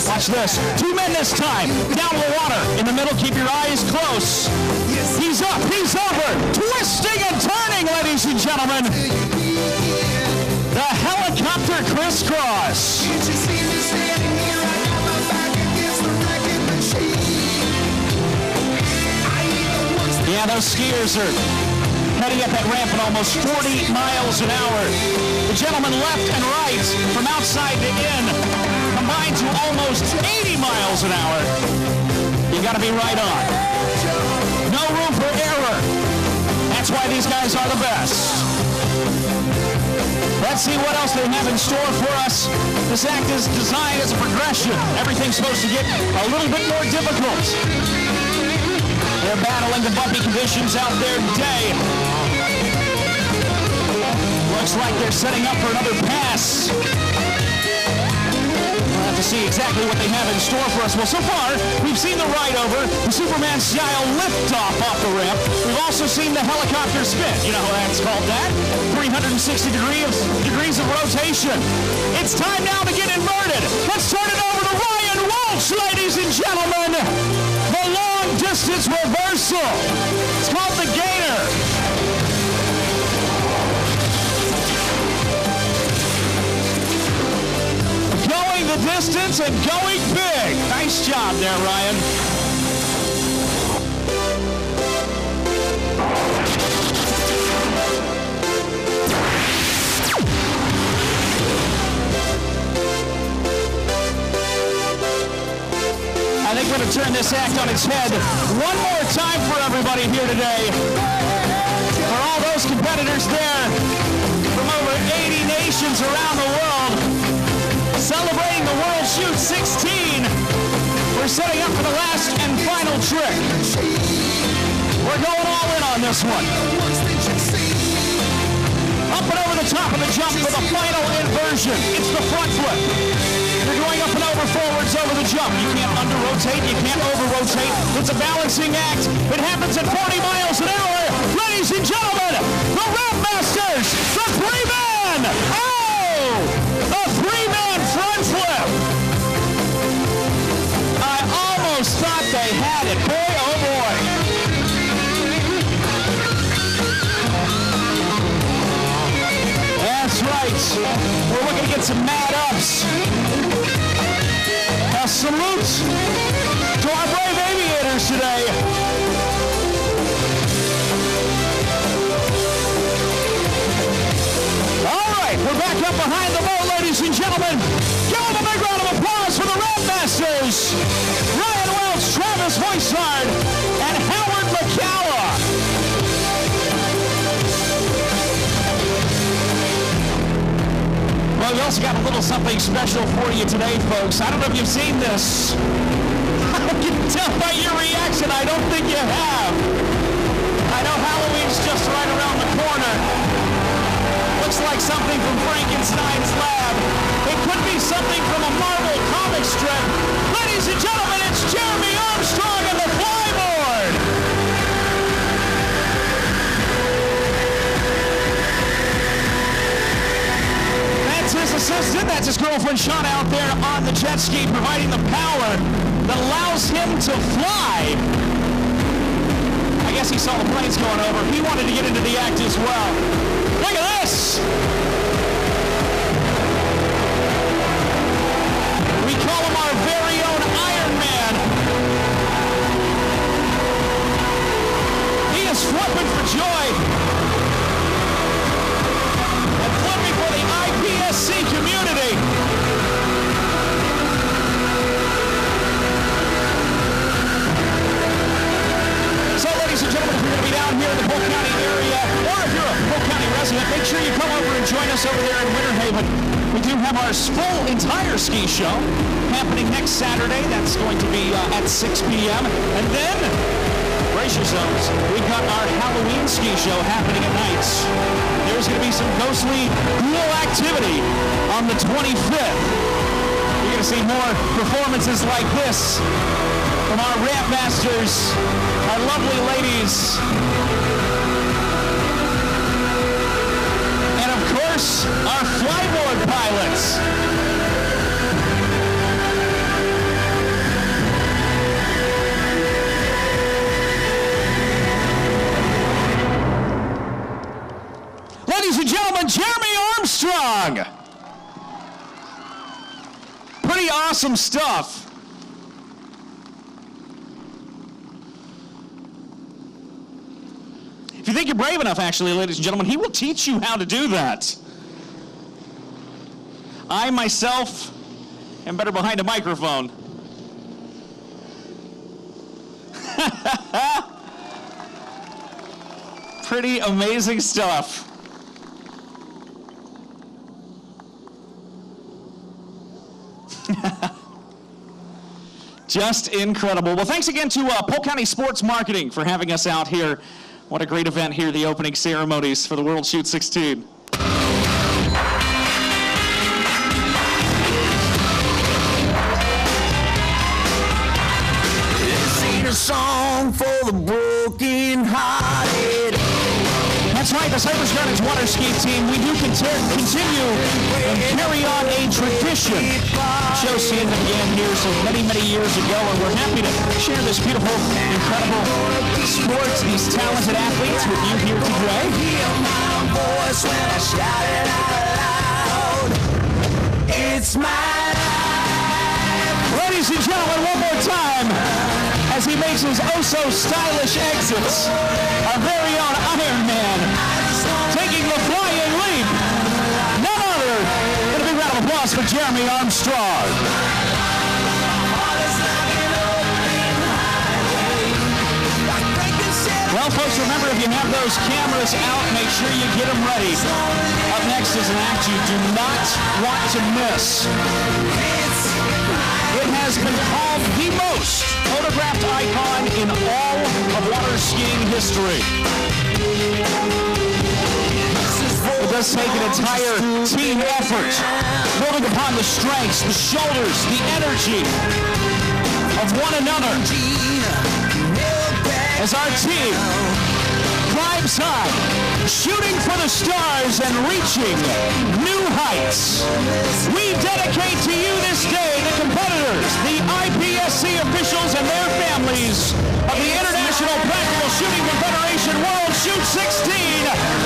Speaker 5: Watch this. 2 men this time, down to the water. In the middle, keep your eyes close. He's up, he's over, twisting and turning, ladies and gentlemen. The helicopter crisscross.
Speaker 7: Can't you see me standing here? I got my back against the wrecking machine. I ain't the worst that
Speaker 5: Yeah, those skiers are heading up that ramp at almost 40 miles an hour. The gentlemen left and right, from outside to in, combined to almost 80 miles an hour. You gotta be right on. No room for error. That's why these guys are the best. Let's see what else they have in store for us. This act is designed as a progression. Everything's supposed to get a little bit more difficult. They're battling the bumpy conditions out there today. Looks like they're setting up for another pass. We'll have to see exactly what they have in store for us. Well, so far, we've seen the ride over, the Superman-style liftoff off the ramp. We've also seen the helicopter spin. You know how that's called that? 360 degrees of rotation. It's time now to get inverted. Let's turn it over to Ryan Welch, ladies and gentlemen. The long-distance reversal. It's called the Gator. Going the distance and going big. Nice job there, Ryan. I think we're going to turn this act on its head one more time for everybody here today. For all those competitors there from over 80 nations around the world, celebrating the World Shoot 16. We're setting up for the last and final trick. We're going all in on this one. Up and over the top of the jump for the final inversion. It's the front flip. You're going up and over, forwards over the jump. You can't under-rotate, you can't over-rotate. It's a balancing act. It happens at 40 miles an hour. Ladies and gentlemen, the Ramp Masters, the 3-man. Oh! The 3-man front flip. I almost thought they had it. Boy, oh boy. That's right. We're looking to get some mad ups. A salute to our brave aviators today. All right, we're back up behind the boat, ladies and gentlemen. Give them a big round of applause for the Ramp Masters. Ryan Welch, Travis Voisard, and Howard McCalla. Well, we also got a little something special for you today, folks. I don't know if you've seen this. I can tell by your reaction, I don't think you have. I know Halloween's just right around the corner. Looks like something from Frankenstein's lab. strip. Ladies and gentlemen, it's Jeremy Armstrong and the flyboard. That's his assistant. That's his girlfriend, Sean, out there on the jet ski, providing the power that allows him to fly. I guess he saw the planes going over. He wanted to get into the act as well. Look at this. We call him our very own Iron Man. He is flipping for joy. And flipping for the IPSC community. So, ladies and gentlemen, if you're going to be down here in the Polk County area, or if you're a Polk County resident, make sure you come over and join us over there in Winter Haven. We do have our full entire ski show happening next Saturday. That's going to be at 6 p.m. And then, brace yourselves, we've got our Halloween ski show happening at night. There's going to be some ghostly, cool activity on the 25th. You're going to see more performances like this from our ramp masters, our lovely ladies. And of course, our flyboard pilots. Ladies and gentlemen, Jeremy Armstrong. Pretty awesome stuff. If you think you're brave enough, actually, ladies and gentlemen, he will teach you how to do that. I, myself, am better behind a microphone. Pretty amazing stuff. Just incredible. Well, thanks again to Polk County Sports Marketing for having us out here. What a great event here, the opening ceremonies for the World Shoot 16.
Speaker 6: This ain't a song for the broken-hearted.
Speaker 5: That's right, the Cypress Gardens water ski team, we do continue and carry on a tradition. Show seeing that began here so many, many years ago, and we're happy to share this beautiful, incredible sports, these talented athletes with you here today.
Speaker 6: Hear my voice when I shout it out loud. It's my life.
Speaker 5: Ladies and gentlemen, one more time, as he makes his oh-so-stylish exits, our very own Iron Man, taking the flying leap. None other than a big round of applause for Jeremy Armstrong. Well, folks, remember, if you have those cameras out, make sure you get them ready. Up next is an act you do not want to miss. It has been called the most photographed icon in all of water skiing history. It does take an entire team effort, building upon the strengths, the shoulders, the energy of one another. As our team climbs high, shooting for the stars and reaching new heights. We dedicate to you this day the competitors, the IPSC officials and their families of the International Practical Shooting Confederation World Shoot 16,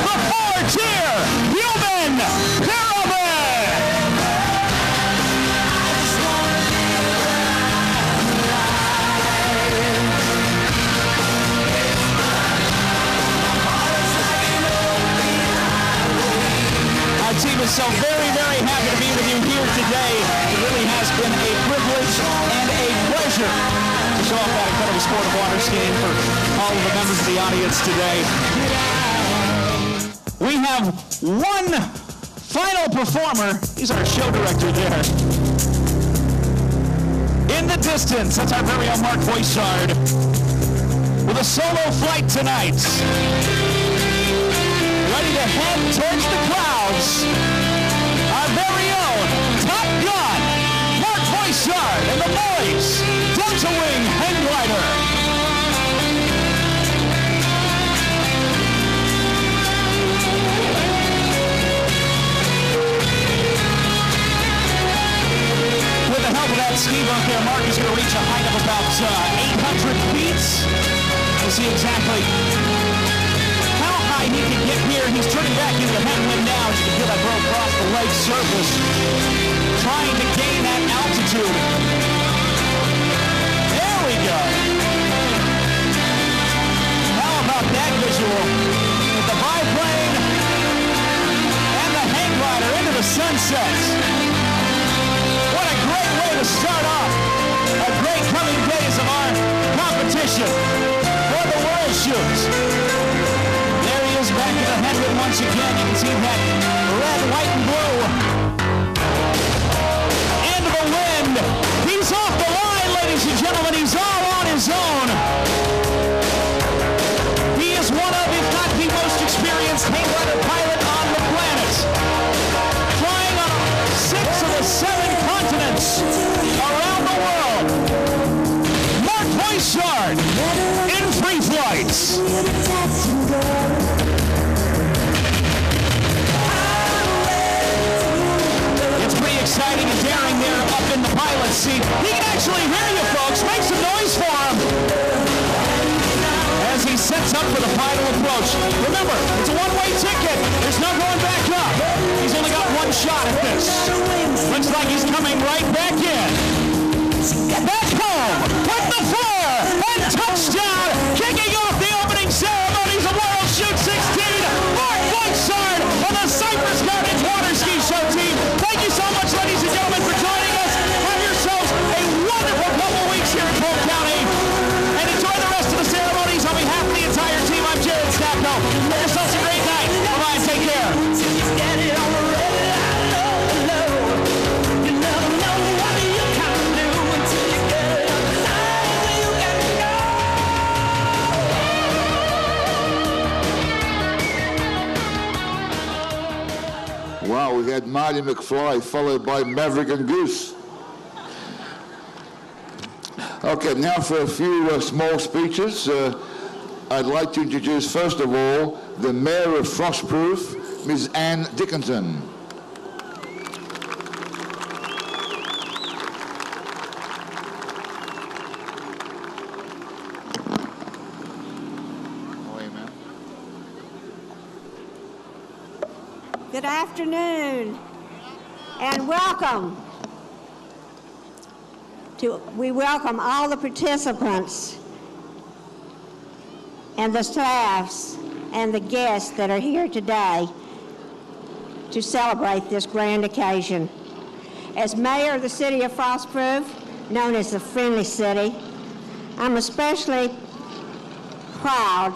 Speaker 5: the four-tier human pyramid. Our team is so very, very happy to be with you here today. It really has been a privilege and a pleasure to show off that incredible sport of water skiing for all of the members of the audience today. We have one final performer. He's our show director there. In the distance, that's our very own Mark Voisard with a solo flight tonight. Ready to head towards the clouds. Our very own Top Gun, Mark Voisard. out there. Mark is going to reach a height of about 800 feet. We'll see exactly how high he can get here. He's turning back into the headwind now. As you can feel that blow across the leg surface, trying to gain that altitude. There we go. How about that visual? With the biplane and the hang glider into the sunset. What a great way to start off a great coming days of our competition for the World Shoot. There he is back in the headwind once again. You can see that red, white, and blue. Into the wind. He's off the line, ladies and gentlemen. He's all on his own. He is one of, if not the most experienced hang glider pilot on the planet. Flying on 6 of the 7 continents around the world. Mark Boychard in free flights. It's pretty exciting and daring there up in the pilot's seat. He can actually hear you, folks. Make some noise for him as he sets up for the final approach. Remember, it's a one-way ticket. There's no going back up. He's only got one shot at this. Looks like he's coming right back in. Back home with the flare and touchdown, kicking off the opening ceremonies of World Shoot 16. Mark Boychard on the Cypress Gardens Water Ski Show team. Thank you so much, ladies and gentlemen, for joining us. Have yourselves a wonderful couple weeks here in Polk County, and enjoy the rest of the ceremonies on behalf of the entire team. I'm Jared Stacko. Have yourselves a great night. Bye-bye. Take care.
Speaker 2: Wow, we had Marty McFly followed by Maverick and Goose. Okay, now for a few small speeches. I'd like to introduce, first of all, the Mayor of Frostproof, Ms. Ann Dickinson.
Speaker 8: Good afternoon and welcome. We welcome all the participants and the staffs and the guests that are here today to celebrate this grand occasion. As mayor of the city of Frostproof, known as the Friendly City, I'm especially proud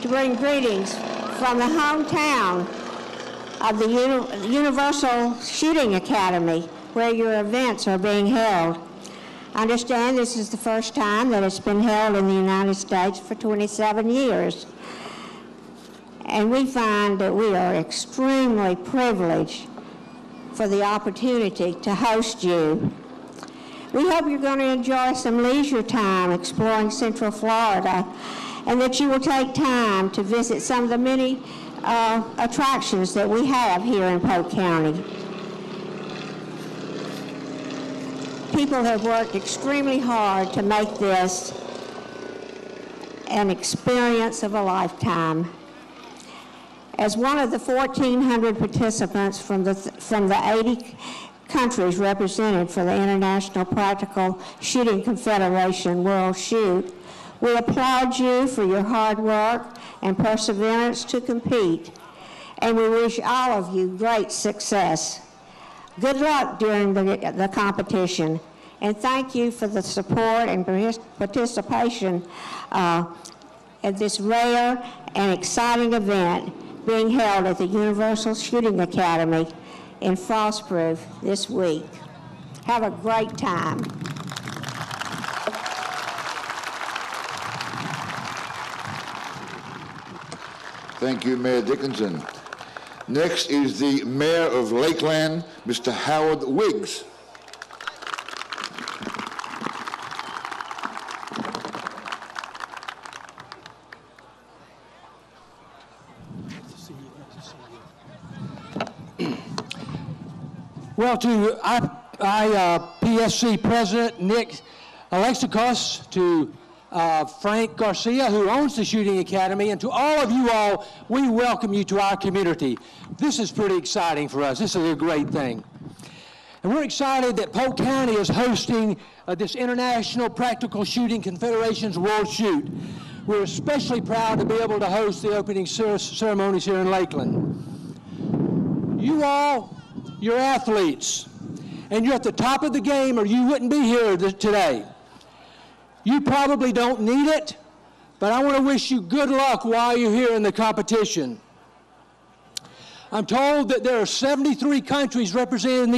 Speaker 8: to bring greetings from the hometown of the Universal Shooting Academy, where your events are being held. I understand this is the first time that it's been held in the United States for 27 years. And we find that we are extremely privileged for the opportunity to host you. We hope you're going to enjoy some leisure time exploring Central Florida, and that you will take time to visit some of the many attractions that we have here in Polk County. People have worked extremely hard to make this an experience of a lifetime. As one of the 1,400 participants from the 80 countries represented for the International Practical Shooting Confederation World Shoot, we applaud you for your hard work and perseverance to compete, and we wish all of you great success. Good luck during the competition, and thank you for the support and participation at this rare and exciting event being held at the Universal Shooting Academy in Frostproof this week. Have a great time.
Speaker 2: Thank you, Mayor Dickinson. Next is the Mayor of Lakeland, Mr. Howard Wiggs.
Speaker 9: Well, to IPSC President Nick Alexakos, to Frank Garcia, who owns the Shooting Academy, and to all of you all, we welcome you to our community. This is pretty exciting for us. This is a great thing. And we're excited that Polk County is hosting this International Practical Shooting Confederation's World Shoot. We're especially proud to be able to host the opening ceremonies here in Lakeland. You all, you're athletes, and you're at the top of the game or you wouldn't be here today. You probably don't need it, but I want to wish you good luck while you're here in the competition. I'm told that there are 73 countries represented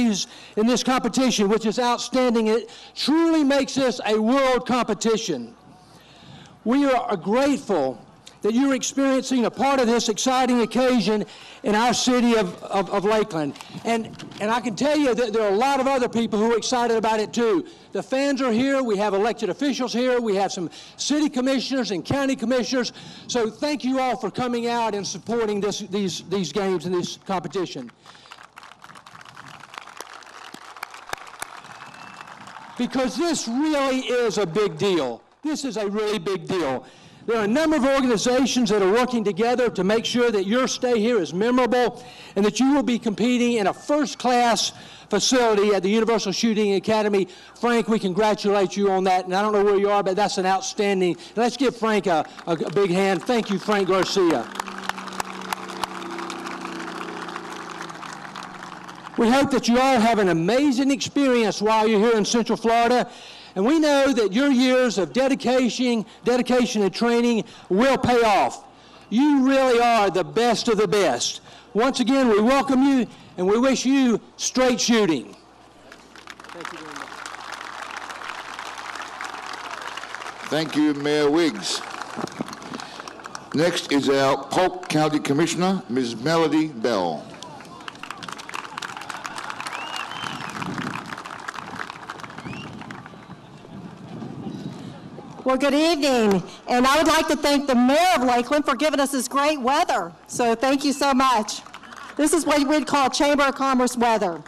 Speaker 9: in this competition, which is outstanding. It truly makes this a world competition. We are grateful that you're experiencing a part of this exciting occasion in our city of Lakeland. And I can tell you that there are a lot of other people who are excited about it too. The fans are here, we have elected officials here, we have some city commissioners and county commissioners. So thank you all for coming out and supporting these games and this competition. Because this really is a big deal. This is a really big deal. There are a number of organizations that are working together to make sure that your stay here is memorable and that you will be competing in a first-class facility at the Universal Shooting Academy. Frank, we congratulate you on that, and I don't know where you are, but that's an outstanding. Let's give Frank a big hand. Thank you, Frank Garcia. We hope that you all have an amazing experience while you're here in Central Florida. And we know that your years of dedication and training will pay off. You really are the best of the best. Once again, we welcome you and we wish you straight shooting. Thank you very much.
Speaker 2: Thank you, Mayor Wiggs. Next is our Polk County Commissioner, Ms. Melody Bell.
Speaker 10: Well, good evening, and I would like to thank the Mayor of Lakeland for giving us this great weather. So thank you so much. This is what we'd call Chamber of Commerce weather.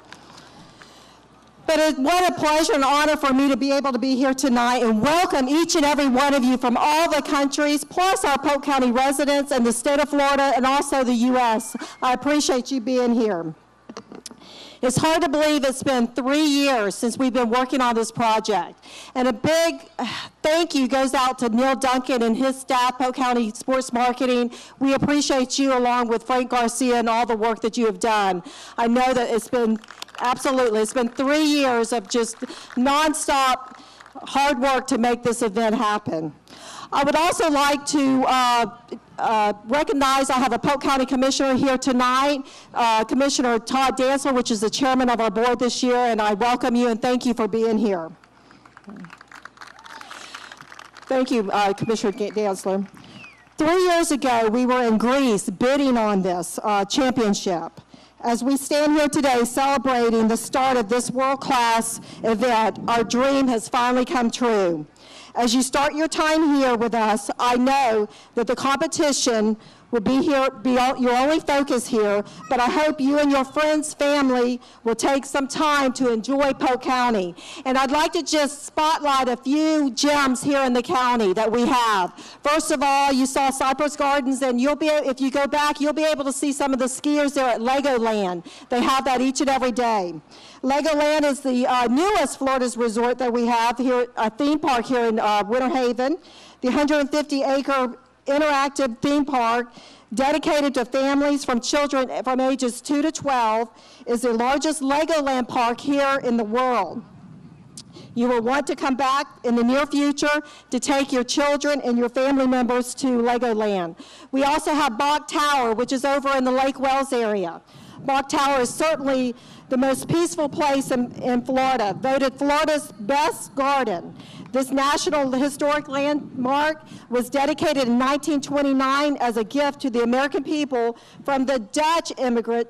Speaker 10: But what a pleasure and honor for me to be able to be here tonight and welcome each and every one of you from all the countries, plus our Polk County residents and the state of Florida and also the U.S. I appreciate you being here. It's hard to believe it's been 3 years since we've been working on this project. And a big thank you goes out to Neil Duncan and his staff, Polk County Sports Marketing. We appreciate you along with Frank Garcia and all the work that you have done. I know that it's been, absolutely, it's been 3 years of just nonstop hard work to make this event happen. I would also like to recognize I have a Polk County Commissioner here tonight, Commissioner Todd Dantzler, which is the chairman of our board this year, and I welcome you and thank you for being here. Thank you, Commissioner Dantzler. 3 years ago, we were in Greece bidding on this championship. As we stand here today celebrating the start of this world-class event, our dream has finally come true. As you start your time here with us, I know that the competition will be your only focus here, but I hope you and your friends, family will take some time to enjoy Polk County. And I'd like to just spotlight a few gems here in the county that we have. First of all, you saw Cypress Gardens, and if you go back, you'll be able to see some of the skiers there at Legoland. They have that each and every day. Legoland is the newest Florida's resort that we have here, a theme park here in Winter Haven. The 150-acre interactive theme park dedicated to families from children from ages 2 to 12 is the largest Legoland park here in the world. You will want to come back in the near future to take your children and your family members to Legoland. We also have Bach Tower, which is over in the Lake Wells area. Bach Tower is certainly the most peaceful place in Florida, voted Florida's best garden. This National Historic Landmark was dedicated in 1929 as a gift to the American people from the Dutch immigrant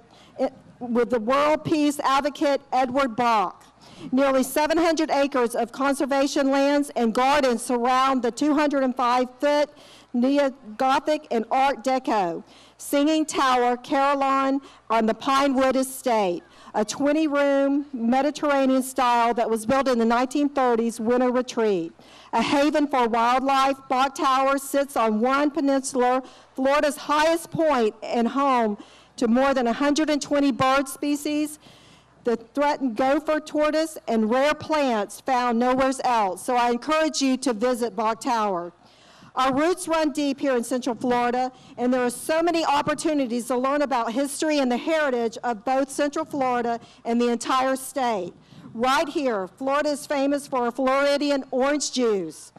Speaker 10: with the world peace advocate Edward Bach. Nearly 700 acres of conservation lands and gardens surround the 205-foot neo-Gothic and Art Deco Singing Tower Carillon on the Pinewood Estate. a 20-room Mediterranean style that was built in the 1930s winter retreat. A haven for wildlife, Bok Tower sits on one peninsula, Florida's highest point and home to more than 120 bird species, the threatened gopher tortoise, and rare plants found nowhere else. So I encourage you to visit Bok Tower. Our roots run deep here in Central Florida, and there are so many opportunities to learn about history and the heritage of both Central Florida and the entire state. Right here, Florida is famous for a Floridian orange juice.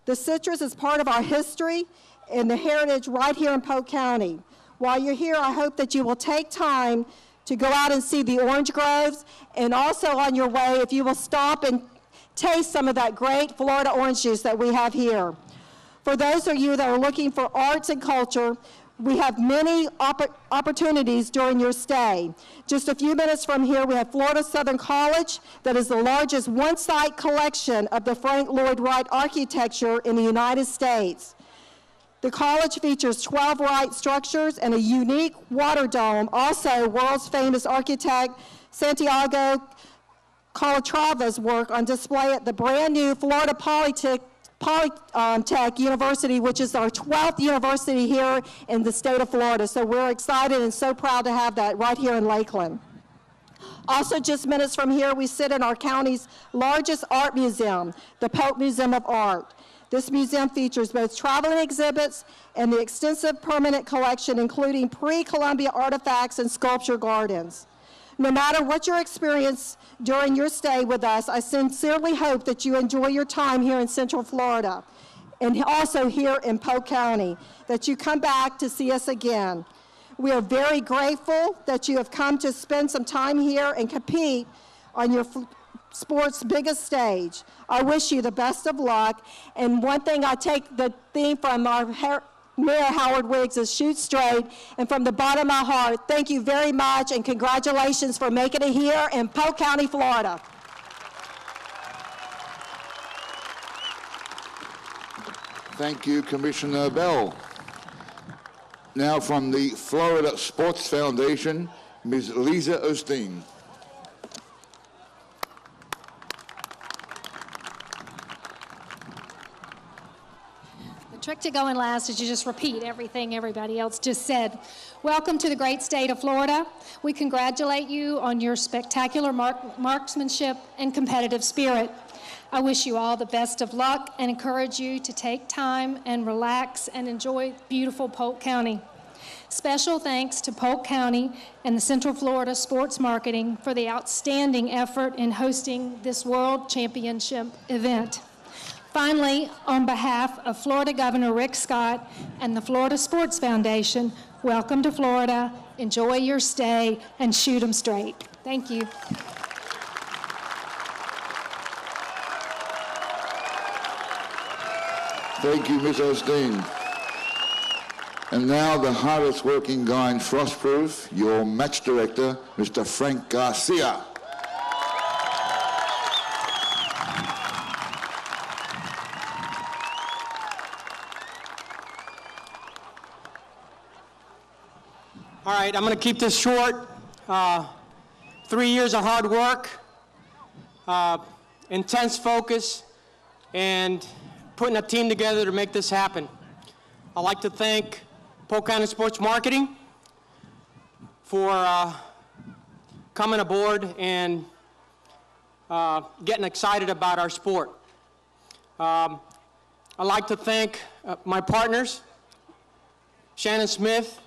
Speaker 10: The citrus is part of our history and the heritage right here in Polk County. While you're here, I hope that you will take time to go out and see the orange groves, and also on your way, if you will stop and taste some of that great Florida orange juice that we have here. For those of you that are looking for arts and culture, we have many opportunities during your stay. Just a few minutes from here, we have Florida Southern College, that is the largest one-site collection of the Frank Lloyd Wright architecture in the United States. The college features 12 Wright structures and a unique water dome. Also, world's famous architect Santiago Calatrava's work on display at the brand new Florida Polytech University, which is our 12th university here in the state of Florida. So we're excited and so proud to have that right here in Lakeland. Also, just minutes from here, we sit in our county's largest art museum, the Polk Museum of Art. This museum features both traveling exhibits and the extensive permanent collection, including pre-Columbia artifacts and sculpture gardens. No matter what your experience during your stay with us, I sincerely hope that you enjoy your time here in Central Florida and also here in Polk County, that you come back to see us again. We are very grateful that you have come to spend some time here and compete on your sport's biggest stage. I wish you the best of luck. And one thing, I take the theme from our Mayor Howard Wiggs is shoot straight. And from the bottom of my heart, thank you very much and congratulations for making it here in Polk County, Florida.
Speaker 2: Thank you, Commissioner Bell. Now from the Florida Sports Foundation, Ms. Lisa Osteen.
Speaker 11: The trick to going last is you just repeat everything everybody else just said. Welcome to the great state of Florida. We congratulate you on your spectacular marksmanship and competitive spirit. I wish you all the best of luck and encourage you to take time and relax and enjoy beautiful Polk County. Special thanks to Polk County and the Central Florida Sports Marketing for the outstanding effort in hosting this World Championship event. Finally, on behalf of Florida Governor Rick Scott and the Florida Sports Foundation, welcome to Florida, enjoy your stay, and shoot 'em straight. Thank you.
Speaker 2: Thank you, Ms. Osteen. And now the hardest working guy in Frostproof, your match director, Mr. Frank Garcia.
Speaker 9: All right, I'm going to keep this short. 3 years of hard work, intense focus, and putting a team together to make this happen. I'd like to thank Polk County Sports Marketing for coming aboard and getting excited about our sport. I'd like to thank my partners, Shannon Smith,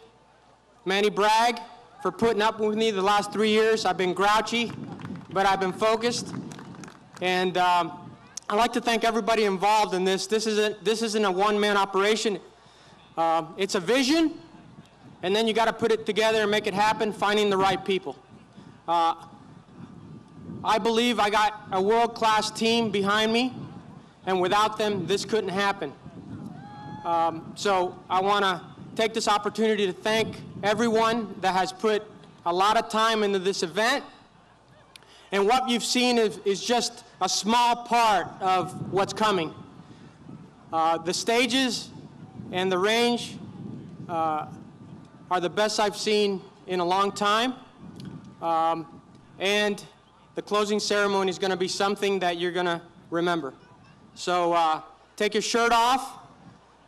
Speaker 9: Manny Bragg, for putting up with me the last 3 years. I've been grouchy, but I've been focused. And I'd like to thank everybody involved in this. This isn't a one-man operation. It's a vision, and then you got to put it together and make it happen, finding the right people. I believe I got a world-class team behind me, and without them, this couldn't happen. So I want to take this opportunity to thank everyone that has put a lot of time into this event. And what you've seen is just a small part of what's coming. The stages and the range are the best I've seen in a long time. and the closing ceremony is going to be something that you're going to remember. So take your shirt off,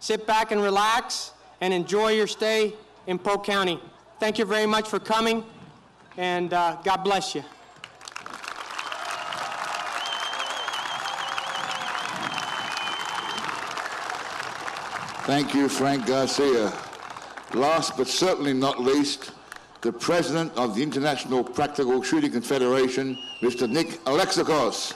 Speaker 9: sit back and relax, and enjoy your stay in Polk County. Thank you very much for coming, and God bless you.
Speaker 2: Thank you, Frank Garcia. Last but certainly not least, the President of the International Practical Shooting Confederation, Mr. Nick Alexakos.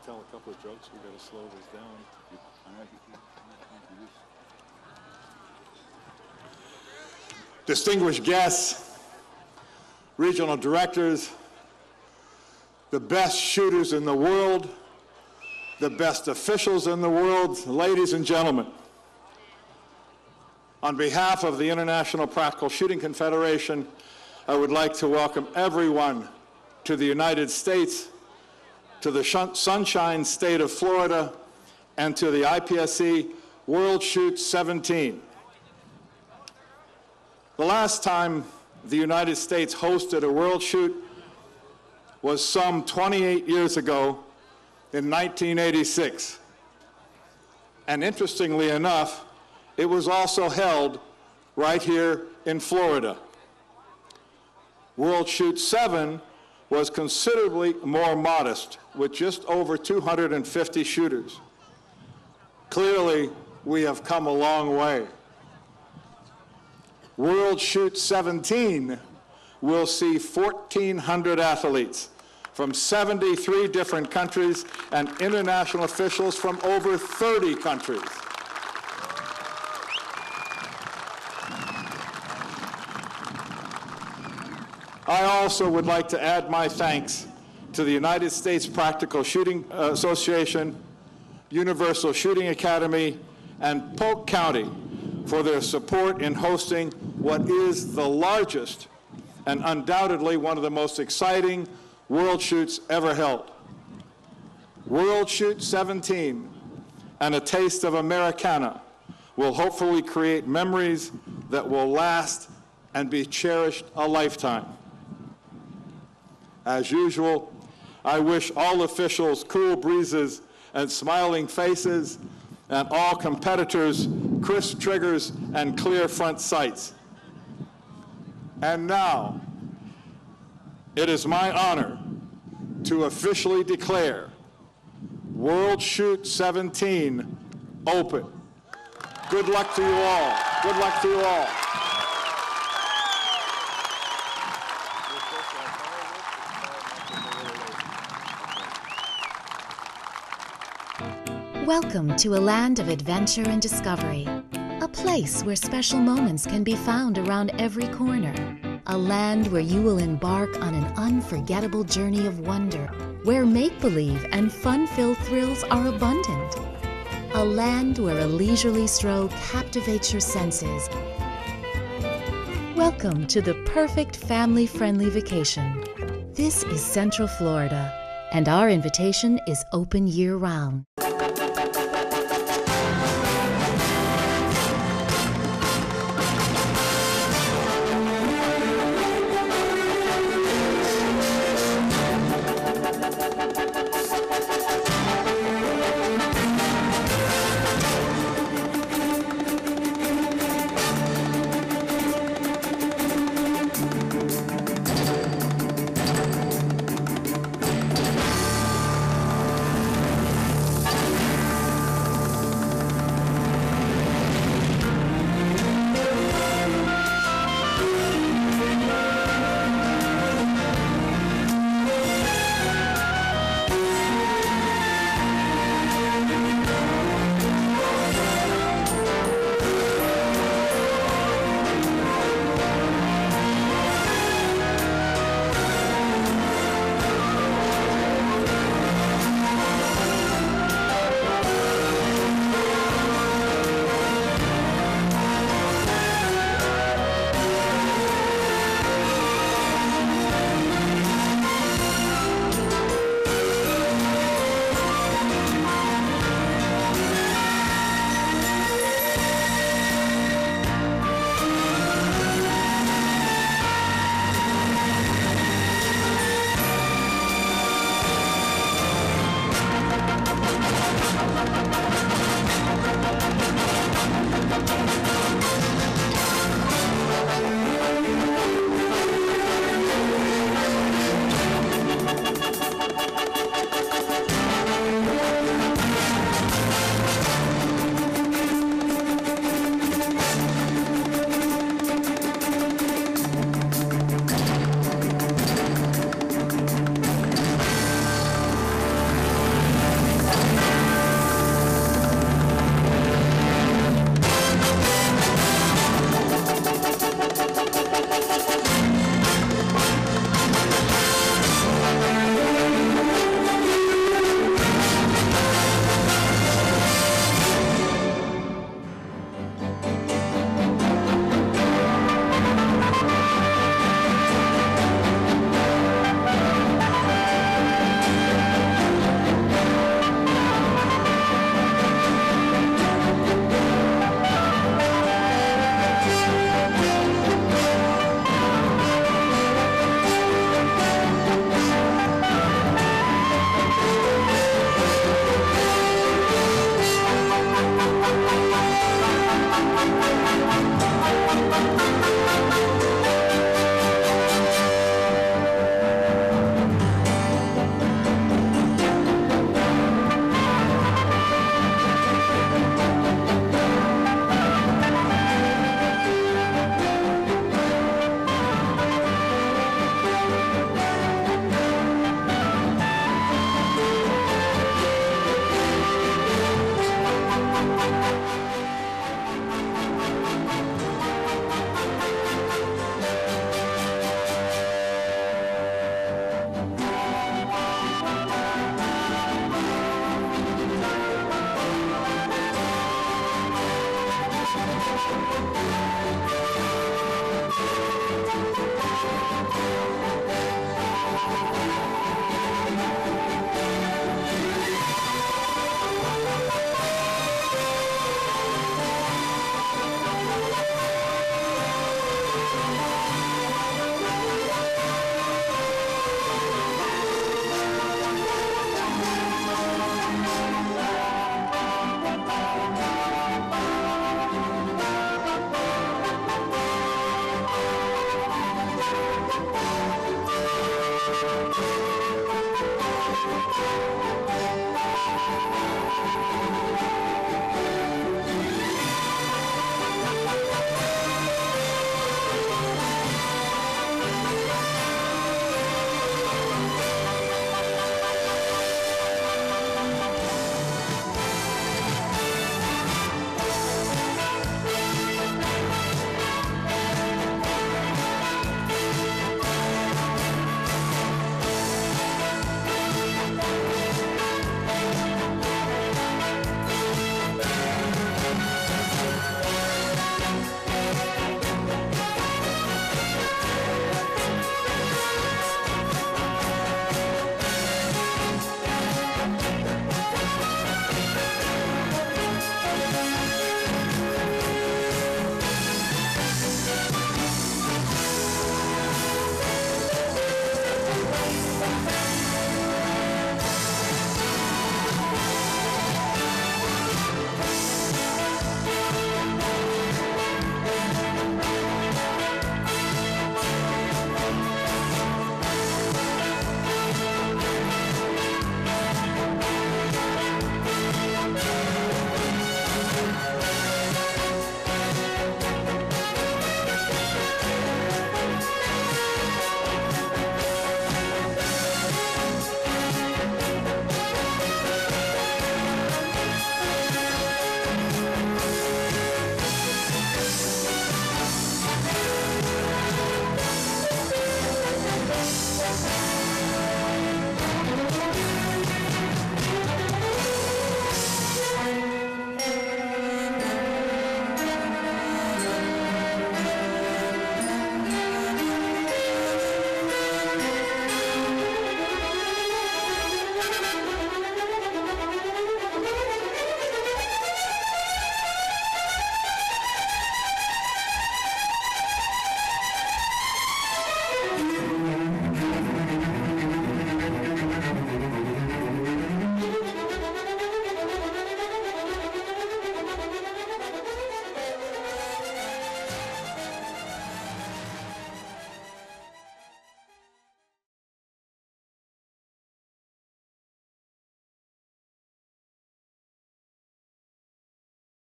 Speaker 12: Tell a couple of jokes. We've got to slow this down. Distinguished guests, regional directors, the best shooters in the world, the best officials in the world, ladies and gentlemen. On behalf of the International Practical Shooting Confederation, I would like to welcome everyone to the United States, to the Sunshine State of Florida, and to the IPSC World Shoot 17. The last time the United States hosted a World Shoot was some 28 years ago in 1986. And interestingly enough, it was also held right here in Florida. World Shoot 7 was considerably more modest, with just over 250 shooters. Clearly, we have come a long way. World Shoot 17 will see 1,400 athletes from 73 different countries and international officials from over 30 countries. I also would like to add my thanks to the United States Practical Shooting Association, Universal Shooting Academy, and Polk County for their support in hosting what is the largest and undoubtedly one of the most exciting World Shoots ever held. World Shoot 17 and a taste of Americana will hopefully create memories that will last and be cherished a lifetime. As usual, I wish all officials cool breezes and smiling faces, and all competitors crisp triggers and clear front sights. And now, it is my honor to officially declare World Shoot 17 open. Good luck to you all. Good luck to you all.
Speaker 3: Welcome to a land of adventure and discovery, a place where special moments can be found around every corner, a land where you will embark on an unforgettable journey of wonder, where make-believe and fun-filled thrills are abundant, a land where a leisurely stroll captivates your senses. Welcome to the perfect family-friendly vacation. This is Central Florida, and our invitation is open year-round.